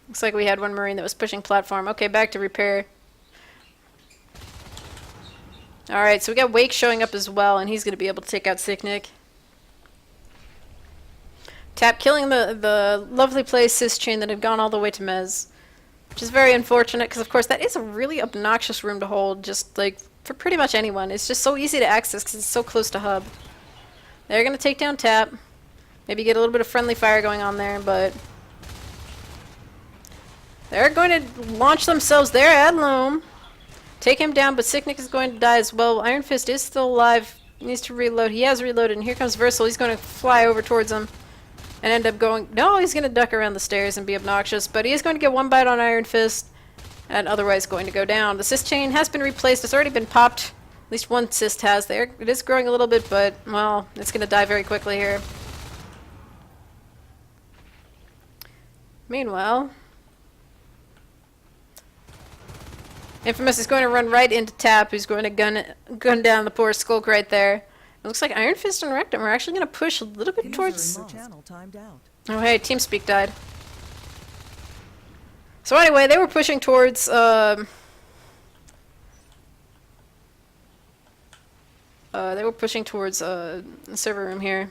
Looks like we had one Marine that was pushing platform. Okay, back to repair. Alright, so we got Wake showing up as well, and he's going to be able to take out Sicknick. Tap killing the lovely play Sis chain that had gone all the way to Mez. Which is very unfortunate, because of course that is a really obnoxious room to hold, just like for pretty much anyone. It's just so easy to access because it's so close to Hub. They're going to take down Tap. Maybe get a little bit of friendly fire going on there, but They're going to launch themselves there at Loam. Take him down, but Sicknick is going to die as well. Iron Fist is still alive. He needs to reload. He has reloaded, and here comes Versal. He's going to fly over towards him and end up going... No, he's going to duck around the stairs and be obnoxious, but he is going to get one bite on Iron Fist and otherwise going to go down. The cyst chain has been replaced. It's already been popped. At least one cyst has there. It is growing a little bit, but, well, it's going to die very quickly here. Meanwhile... Infamous is going to run right into Tap, who's going to gun down the poor Skulk right there. It looks like Iron Fist and Rectum are actually going to push a little bit towards... Oh hey, TeamSpeak died. So anyway, they were pushing towards... they were pushing towards the server room here.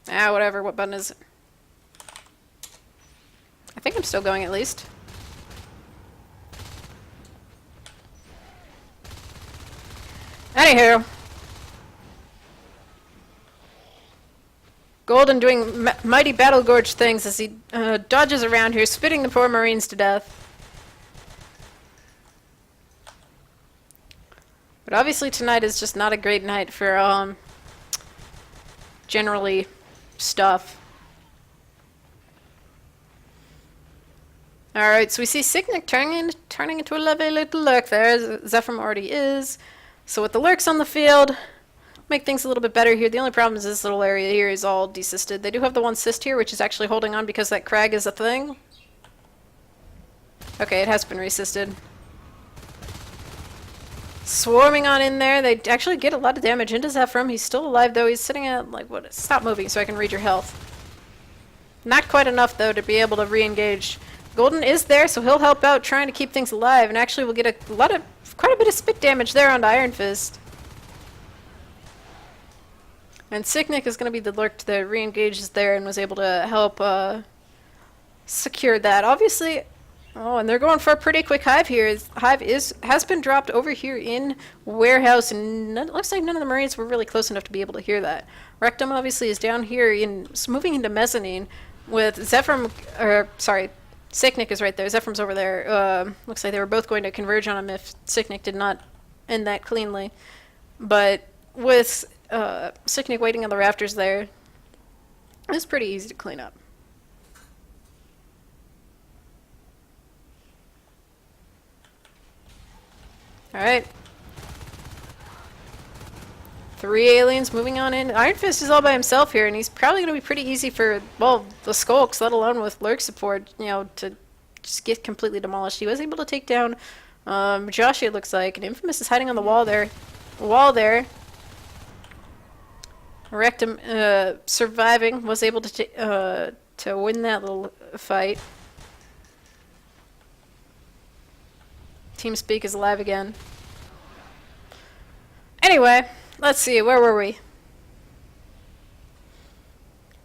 Ah, whatever. What button is it? I think I'm still going at least. Anywho. Golden doing mighty battle gorge things as he dodges around here, spitting the poor Marines to death. But obviously tonight is just not a great night for generally stuff. Alright, so we see Sicknick turning into a lovely little lurk there, as Zephram already is. So with the lurks on the field, make things a little bit better here. The only problem is this little area here is all desysted. They do have the one cyst here, which is actually holding on because that crag is a thing. Okay, it has been resysted. Swarming on in there. They actually get a lot of damage into Zephram. He's still alive, though. He's sitting at, like, what? Stop moving so I can read your health. Not quite enough, though, to be able to re-engage. Golden is there, so he'll help out trying to keep things alive, and actually we'll get quite a bit of spit damage there onto Iron Fist. And Sicknick is going to be the lurk that re-engages there and was able to help secure that. Obviously, oh, and they're going for a pretty quick hive here. Hive has been dropped over here in warehouse, and it looks like none of the Marines were really close enough to be able to hear that. Rectum obviously is down here moving into mezzanine with Zephram, or sorry, Sicknick is right there. Zephram's over there. Looks like they were both going to converge on him if Sicknick did not end that cleanly. But with Sicknick waiting on the rafters there, it was pretty easy to clean up. Alright. 3 aliens moving on in. Iron Fist is all by himself here, and he's probably going to be pretty easy for, well, the Skulks, let alone with lurk support, you know, to just get completely demolished. He was able to take down Josh, it looks like, and Infamous is hiding on the wall there. Rectum surviving, was able to win that little fight. TeamSpeak is alive again. Anyway, let's see, where were we?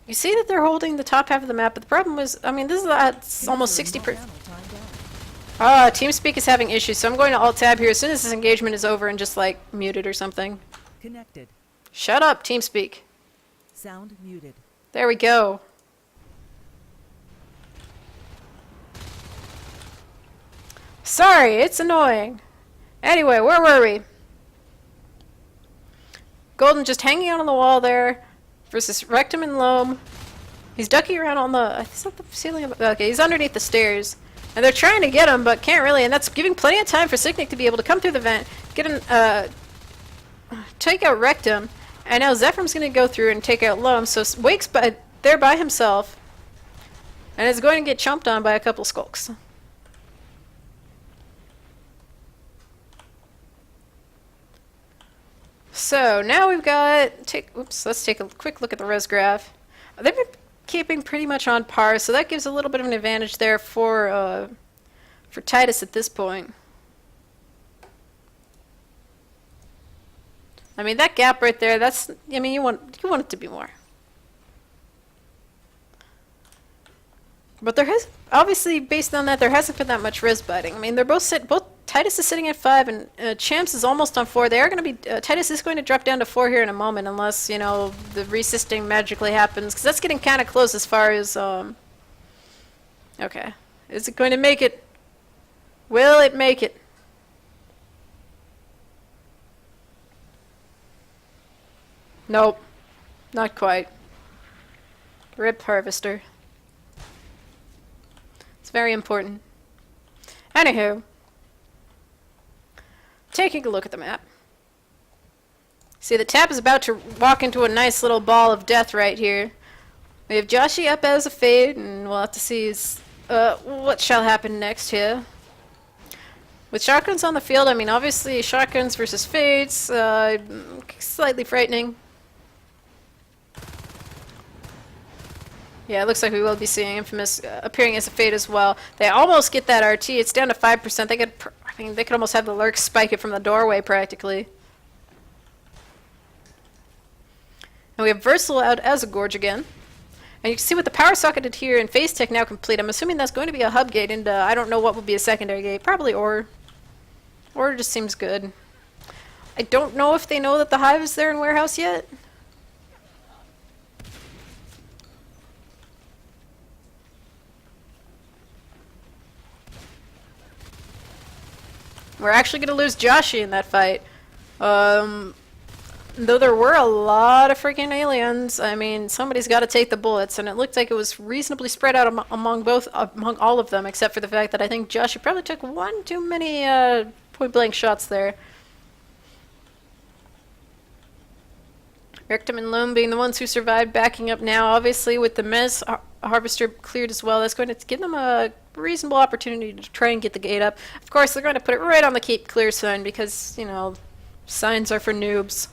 You see that they're holding the top half of the map, but the problem was, I mean, this is it's almost 60%. TeamSpeak is having issues, so I'm going to Alt-Tab here as soon as this engagement is over and just, like, mute it or something. Connected. Shut up, TeamSpeak. Sound muted. There we go. Sorry, it's annoying. Anyway, where were we? Golden just hanging out on the wall there versus Rectum and Loam. He's ducking around on the, is that the ceiling of, okay, he's underneath the stairs. And they're trying to get him, but can't really, and that's giving plenty of time for Sicknick to be able to come through the vent, get him, take out Rectum, and now Zephram's going to go through and take out Loam, so Wake's there by himself, and is going to get chomped on by a couple Skulks. So now we've got, let's take a quick look at the res graph. They've been keeping pretty much on par, so that gives a little bit of an advantage there for Titus at this point. I mean, that gap right there, that's, I mean, you want it to be more. But there has, obviously, based on that, there hasn't been that much res biting. I mean, they're both Titus is sitting at 5, and Chams is almost on 4. They are going to be... Titus is going to drop down to 4 here in a moment, unless, you know, the resisting magically happens. Because that's getting kind of close as far as... Okay. Is it going to make it? Will it make it? Nope. Not quite. Rip Harvester. It's very important. Anywho. Taking a look at the map. See, the tap is about to walk into a nice little ball of death right here. We have Joshi up as a fade, and we'll have to see what shall happen next here. With shotguns on the field, I mean, obviously, shotguns versus fades, slightly frightening. Yeah, it looks like we will be seeing Infamous appearing as a fade as well. They almost get that RT. It's down to 5%. They could, I mean, they could almost have the lurk spike it from the doorway practically. And we have Versal out as a Gorge again. And you can see with the power socketed here and phase tech now complete, I'm assuming that's going to be a hub gate, and I don't know what would be a secondary gate. Probably Ore. Ore just seems good. I don't know if they know that the hive is there in warehouse yet. We're actually going to lose Joshi in that fight. Though there were a lot of freaking aliens, I mean, somebody's got to take the bullets, and it looked like it was reasonably spread out among all of them, except for the fact that I think Joshi probably took one too many point-blank shots there. Rectum and Loam being the ones who survived, backing up now, obviously with the Mez Harvester cleared as well. That's going to give them a reasonable opportunity to try and get the gate up. Of course, they're going to put it right on the keep clear sign because, you know, signs are for noobs.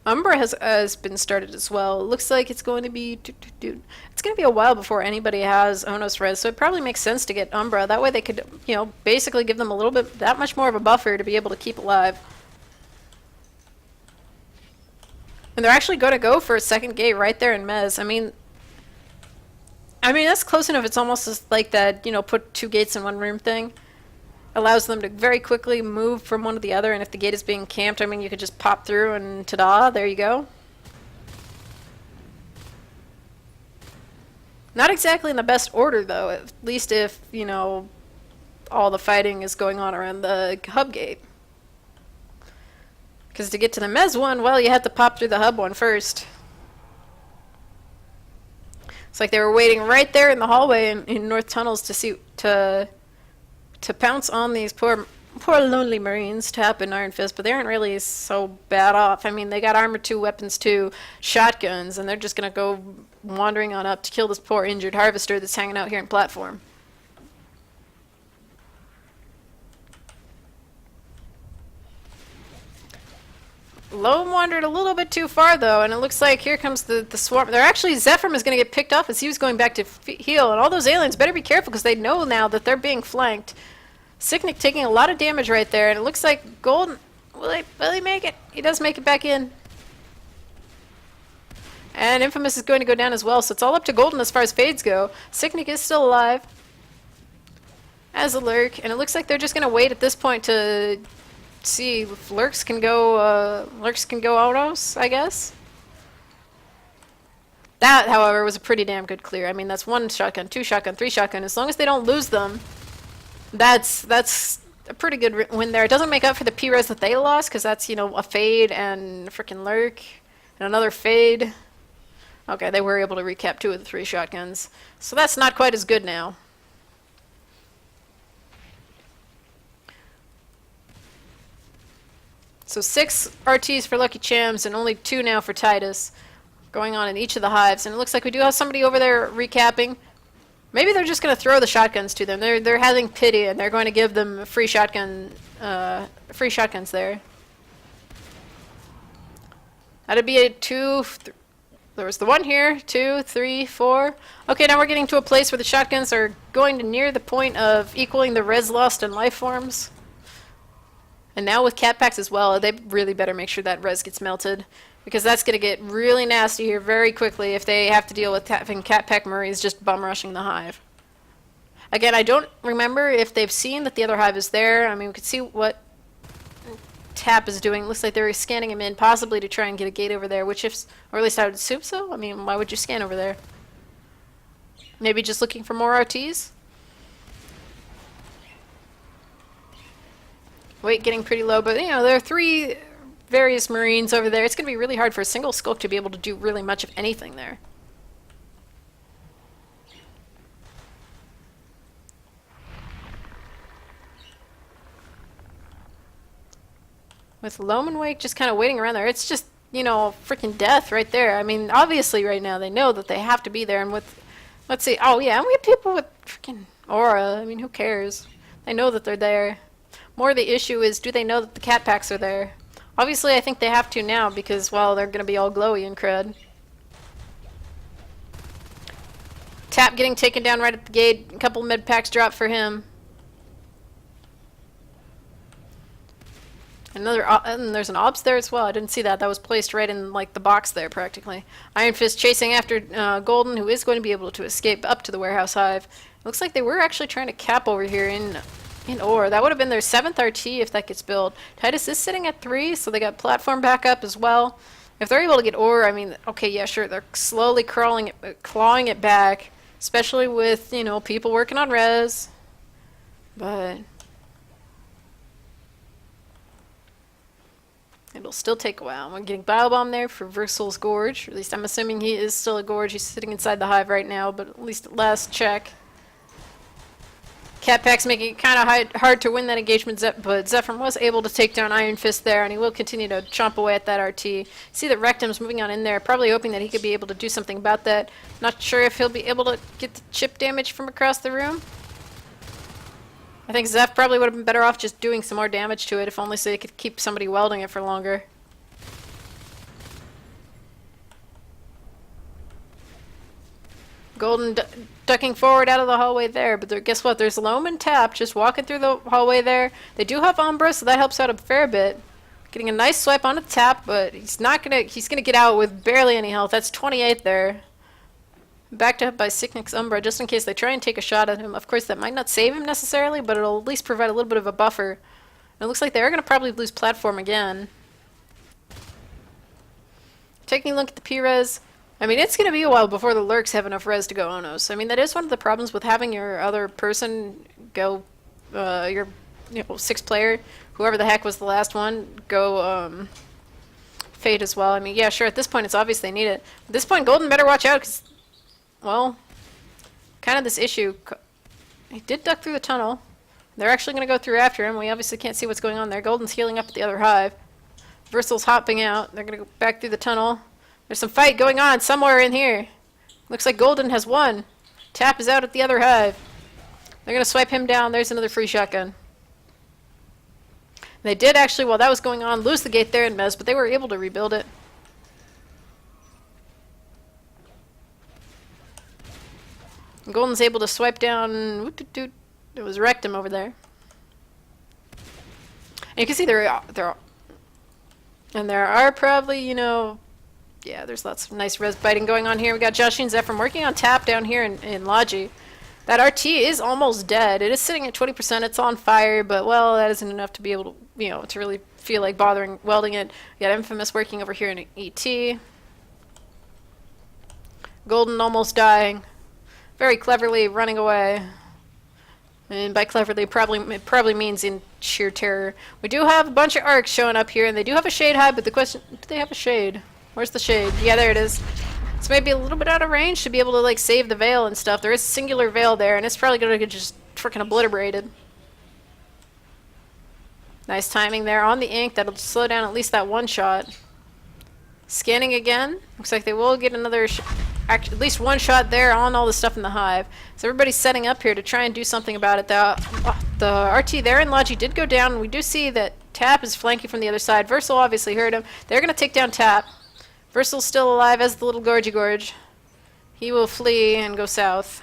Umbra has been started as well. It looks like it's going to be... It's going to be a while before anybody has Onos Res, so it probably makes sense to get Umbra. That way they could, you know, basically give them a little bit, that much more of a buffer to be able to keep alive. And they're actually going to go for a second gate right there in Mez. I mean, that's close enough. It's almost just like that, you know, put 2 gates in 1 room thing. Allows them to very quickly move from one to the other, and if the gate is being camped, I mean, you could just pop through and ta-da, there you go. Not exactly in the best order, though, at least if, you know, all the fighting is going on around the hub gate. Because to get to the Mez one, well, you had to pop through the hub one first. It's like they were waiting right there in the hallway in North Tunnels to pounce on these poor lonely Marines, Tap and Iron Fist, but they aren't really so bad off. I mean, they got Armor 2, Weapons 2, shotguns, and they're just going to go wandering on up to kill this poor injured Harvester that's hanging out here in platform. Loam wandered a little bit too far, though, and it looks like here comes the swarm. They're actually, Zephyr is going to get picked off as he was going back to heal, and all those aliens better be careful because they know now that they're being flanked. Sicknick taking a lot of damage right there, and it looks like Golden... Will he make it? He does make it back in. And Infamous is going to go down as well, so it's all up to Golden as far as fades go. Sicknick is still alive as a lurk, and it looks like they're just going to wait at this point to see if lurks can go autos, I guess. That, however, was a pretty damn good clear. I mean, that's 1 shotgun, 2 shotgun, 3 shotgun. As long as they don't lose them, that's a pretty good win there. It doesn't make up for the P-res that they lost, because that's, you know, a fade and a freaking lurk and another fade. Okay, they were able to recap 2 of the 3 shotguns. So that's not quite as good now. So 6 RTs for Lucky Chams and only 2 now for Titus going on in each of the hives. And it looks like we do have somebody over there recapping. Maybe they're just going to throw the shotguns to them. They're having pity, and they're going to give them free shotguns there. That'd be a 2. There was the 1 here, 2, 3, 4. Okay, now we're getting to a place where the shotguns are going to near the point of equaling the res lost in life forms. And now with cat packs as well, they really better make sure that res gets melted, because that's going to get really nasty here very quickly if they have to deal with having cat pack Murrays just bum rushing the hive. Again, I don't remember if they've seen that the other hive is there. I mean, we could see what Tap is doing. Looks like they're scanning him in, possibly to try and get a gate over there, which if, or at least I would assume so. I mean, why would you scan over there? Maybe just looking for more RTs? Weight getting pretty low, but you know, there are 3 various Marines over there. It's going to be really hard for a single Skulk to be able to do really much of anything there. With Loam Wake just kind of waiting around there, it's just, you know, freaking death right there. I mean, obviously right now they know that they have to be there, and with, let's see, oh yeah, and we have people with freaking aura. I mean, who cares? They know that they're there. More the issue is, do they know that the cat packs are there? Obviously, I think they have to now because, well, they're going to be all glowy and crud. Tap getting taken down right at the gate. A couple med packs dropped for him. Another, and there's an obs there as well. I didn't see that. That was placed right in like the box there, practically. Iron Fist chasing after Golden, who is going to be able to escape up to the warehouse hive. Looks like they were actually trying to cap over here in ore. That would have been their 7th RT if that gets built. Titus is sitting at 3, so they got platform backup as well. If they're able to get ore, I mean, okay, yeah, sure, they're slowly clawing it back, especially with, you know, people working on res. But it'll still take a while. We're getting Bile Bomb there for Versal's Gorge. Or at least I'm assuming he is still a Gorge. He's sitting inside the hive right now, but at least at last check. Cat Pack's making it kind of hard to win that engagement, but Zephyr was able to take down Iron Fist there, and he will continue to chomp away at that RT. See that Rectum's moving on in there, probably hoping that he could be able to do something about that. Not sure if he'll be able to get the chip damage from across the room. I think Zeph probably would have been better off just doing some more damage to it, if only so he could keep somebody welding it for longer. Golden ducking forward out of the hallway there, but guess what? There's Loam and Tap just walking through the hallway there. They do have Umbra, so that helps out a fair bit. Getting a nice swipe on the Tap, but he's gonna get out with barely any health. That's 28 there. Backed up by Sicknick's Umbra, just in case they try and take a shot at him. Of course, that might not save him necessarily, but it'll at least provide a little bit of a buffer. And it looks like they're gonna probably lose platform again. Taking a look at the P-Res. I mean, it's going to be a while before the lurks have enough res to go Onos. I mean, that is one of the problems with having your other person go, your 6th player, whoever the heck was the last one, go Fate as well. I mean, yeah, sure, at this point it's obvious they need it. At this point, Golden better watch out because, well, kind of this issue. He did duck through the tunnel. They're actually going to go through after him. We obviously can't see what's going on there. Golden's healing up at the other hive. Versal's hopping out. They're going to go back through the tunnel. There's some fight going on somewhere in here. Looks like Golden has won. Tap is out at the other hive. They're going to swipe him down. There's another free shotgun. They did actually, while that was going on, lose the gate there in Mez, but they were able to rebuild it. And Golden's able to swipe down. It was Rectum over there. And you can see there are probably, you know, yeah, there's lots of nice res biting going on here. We got Joshi and Zephyr working on Tap down here in Logi. That RT is almost dead. It is sitting at 20%. It's on fire, but, well, that isn't enough to be able to, you know, to really feel like bothering welding it. We got Infamous working over here in ET. Golden almost dying. Very cleverly running away. And by cleverly, it probably means in sheer terror. We do have a bunch of arcs showing up here, and they do have a shade hive, but the question, do they have a shade? Where's the shade? Yeah, there it is. It's maybe a little bit out of range to be able to, like, save the veil and stuff. There is singular veil there, and it's probably going to get just freaking obliterated. Nice timing there on the ink. That'll slow down at least that one shot. Scanning again. Looks like they will get another, at least one shot there on all the stuff in the hive. So everybody's setting up here to try and do something about it. The RT there in Logi did go down. We do see that Tap is flanking from the other side. Versal obviously heard him. They're going to take down Tap. Versal's still alive as the little Gorgy Gorge. He will flee and go south.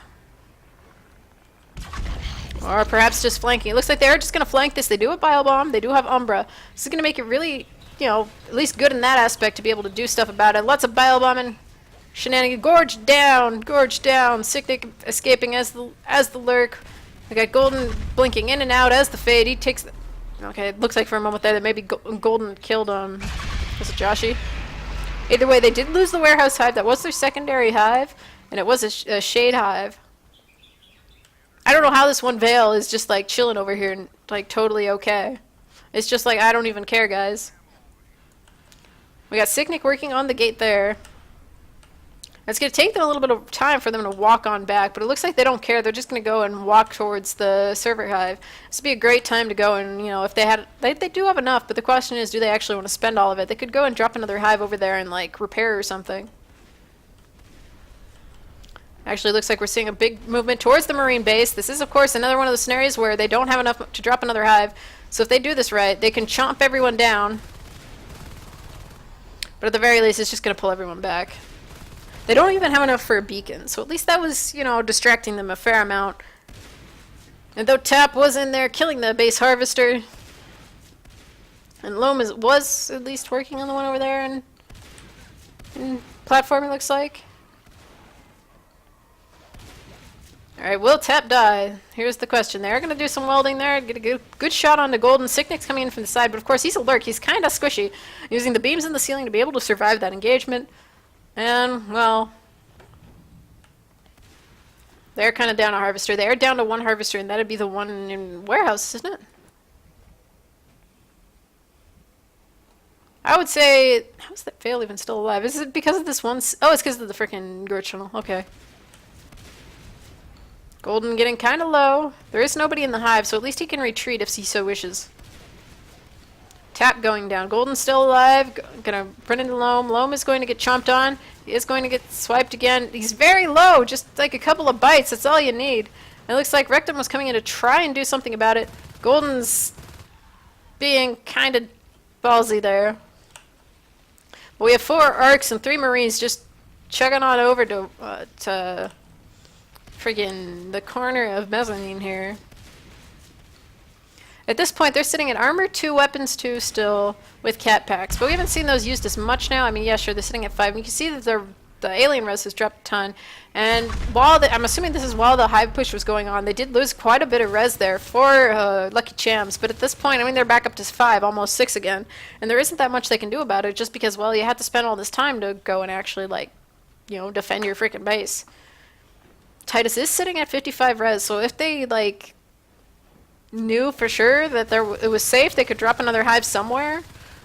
Or perhaps just flanking. It looks like they're just going to flank this. They do have Bile Bomb. They do have Umbra. This is going to make it really, you know, at least good in that aspect to be able to do stuff about it. Lots of Bile Bomb and shenanigans. Gorge down. Gorge down. Sicknick escaping as the lurk. We got Golden blinking in and out as the fade. He takes the... Okay, it looks like for a moment there that maybe Golden killed, was it Joshi? Either way, they did lose the warehouse hive. That was their secondary hive, and it was a shade hive. I don't know how this one Veil is just, like, chilling over here and, like, totally okay. It's just like, I don't even care, guys. We got Sicknick working on the gate there. It's going to take them a little bit of time for them to walk on back, but it looks like they don't care. They're just going to go and walk towards the server hive. This would be a great time to go and, you know, if they had... They do have enough, but the question is, do they actually want to spend all of it? They could go and drop another hive over there and, like, repair or something. Actually, looks like we're seeing a big movement towards the Marine base. This is, of course, another one of the scenarios where they don't have enough to drop another hive. So if they do this right, they can chomp everyone down. But at the very least, it's just going to pull everyone back. They don't even have enough for a beacon, so at least that was, you know, distracting them a fair amount. And though Tap was in there killing the base harvester, and Loam was at least working on the one over there and platforming, looks like. Alright, will Tap die? Here's the question. They're going to do some welding there, get a good shot on the Golden. Sicknick's coming in from the side, but of course he's a lurk. He's kind of squishy, using the beams in the ceiling to be able to survive that engagement. And, well, they're kind of down a harvester. They're down to one harvester, and that'd be the one in warehouse, isn't it? I would say, how's that Veil even still alive? Is it because of this one? Oh, it's because of the freaking Gurchannel. Okay. Golden getting kind of low. There is nobody in the hive, so at least he can retreat if he so wishes. Tap going down. Golden's still alive. Gonna run into Loam. Loam is going to get chomped on. He is going to get swiped again. He's very low. Just like a couple of bites. That's all you need. It looks like Rectum was coming in to try and do something about it. Golden's being kind of ballsy there. But we have 4 Arcs and 3 Marines just chugging on over to friggin' the corner of Mezzanine here. At this point, they're sitting at armor 2, weapons 2 still, with cat packs. But we haven't seen those used as much now. I mean, yeah, sure, they're sitting at 5. And you can see that the alien res has dropped a ton. And while I'm assuming this is while the hive push was going on, they did lose quite a bit of res there for Lucky Chams. But at this point, I mean, they're back up to 5, almost 6 again. And there isn't that much they can do about it, just because, well, you had to spend all this time to go and actually, like, you know, defend your freaking base. Titus is sitting at 55 res, so if they, like, knew for sure that it was safe, they could drop another hive somewhere.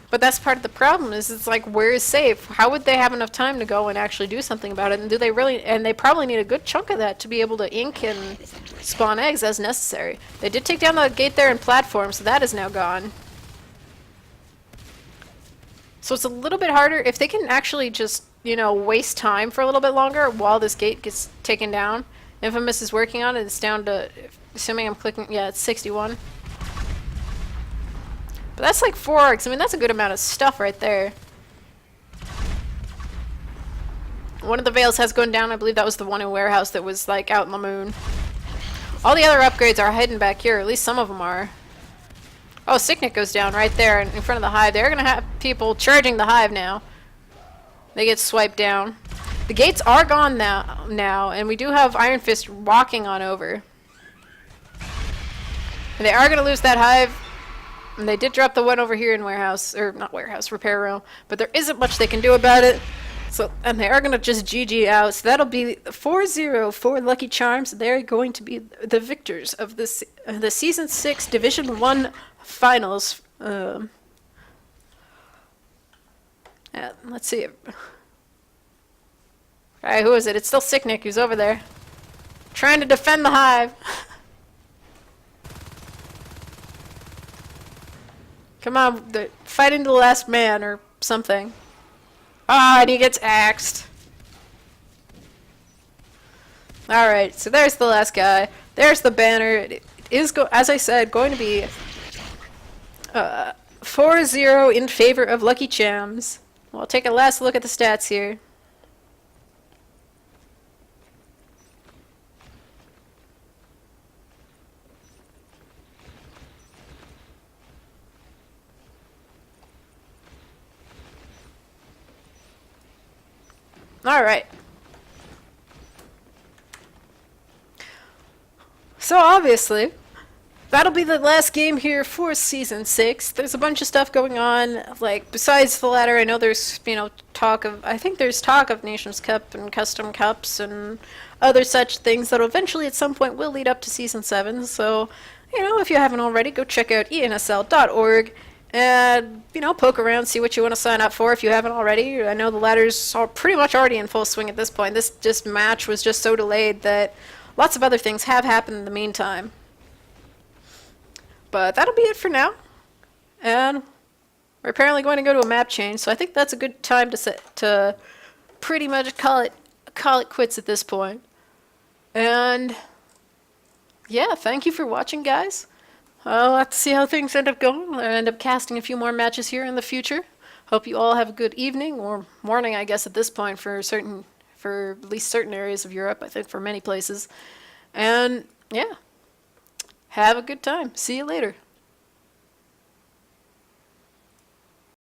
But that's part of the problem, is it's like, where is safe? How would they have enough time to go and actually do something about it? And do they really? And they probably need a good chunk of that to be able to ink and spawn eggs as necessary. They did take down the gate there and platform, so that is now gone. So it's a little bit harder if they can actually just, you know, waste time for a little bit longer while this gate gets taken down. Infamous is working on it. It's down to, assuming I'm clicking, yeah, it's 61. But that's like 4 arcs. I mean, that's a good amount of stuff right there. One of the Veils has gone down. I believe that was the one in warehouse that was like out in the moon. All the other upgrades are hidden back here. At least some of them are. Oh, Sicknick goes down right there in front of the hive. They're going to have people charging the hive now. They get swiped down. The gates are gone now, and we do have Iron Fist walking on over. And they are going to lose that hive. And they did drop the one over here in warehouse, or not warehouse, repair room. But there isn't much they can do about it. So, and they are going to just GG out. So that'll be 4-0 for Lucky Charms. They're going to be the victors of this the Season 6 Division 1 Finals. Let's see. Alright, who is it? It's still Sicknick who's over there. Trying to defend the hive. Come on, they're fighting to the last man or something. Ah, and he gets axed. Alright, so there's the last guy. There's the banner. It is, as I said, going to be 4-0 in favor of Lucky Chams. We'll take a last look at the stats here. Alright. So So obviously, that'll be the last game here for Season 6. There's a bunch of stuff going on, like, besides the ladder, I know there's, I think there's talk of Nations Cup and Custom Cups and other such things that eventually at some point will lead up to Season 7, so, if you haven't already, go check out ensl.org and, poke around, see what you want to sign up for if you haven't already. I know the ladder's pretty much already in full swing at this point. This match was just so delayed that lots of other things have happened in the meantime. But that'll be it for now. And we're apparently going to go to a map change, so I think that's a good time to pretty much call it quits at this point. And yeah, thank you for watching, guys. I'll have to see how things end up going. I'll end up casting a few more matches here in the future. Hope you all have a good evening or morning, I guess, at this point for at least certain areas of Europe. I think for many places. And yeah, have a good time. See you later.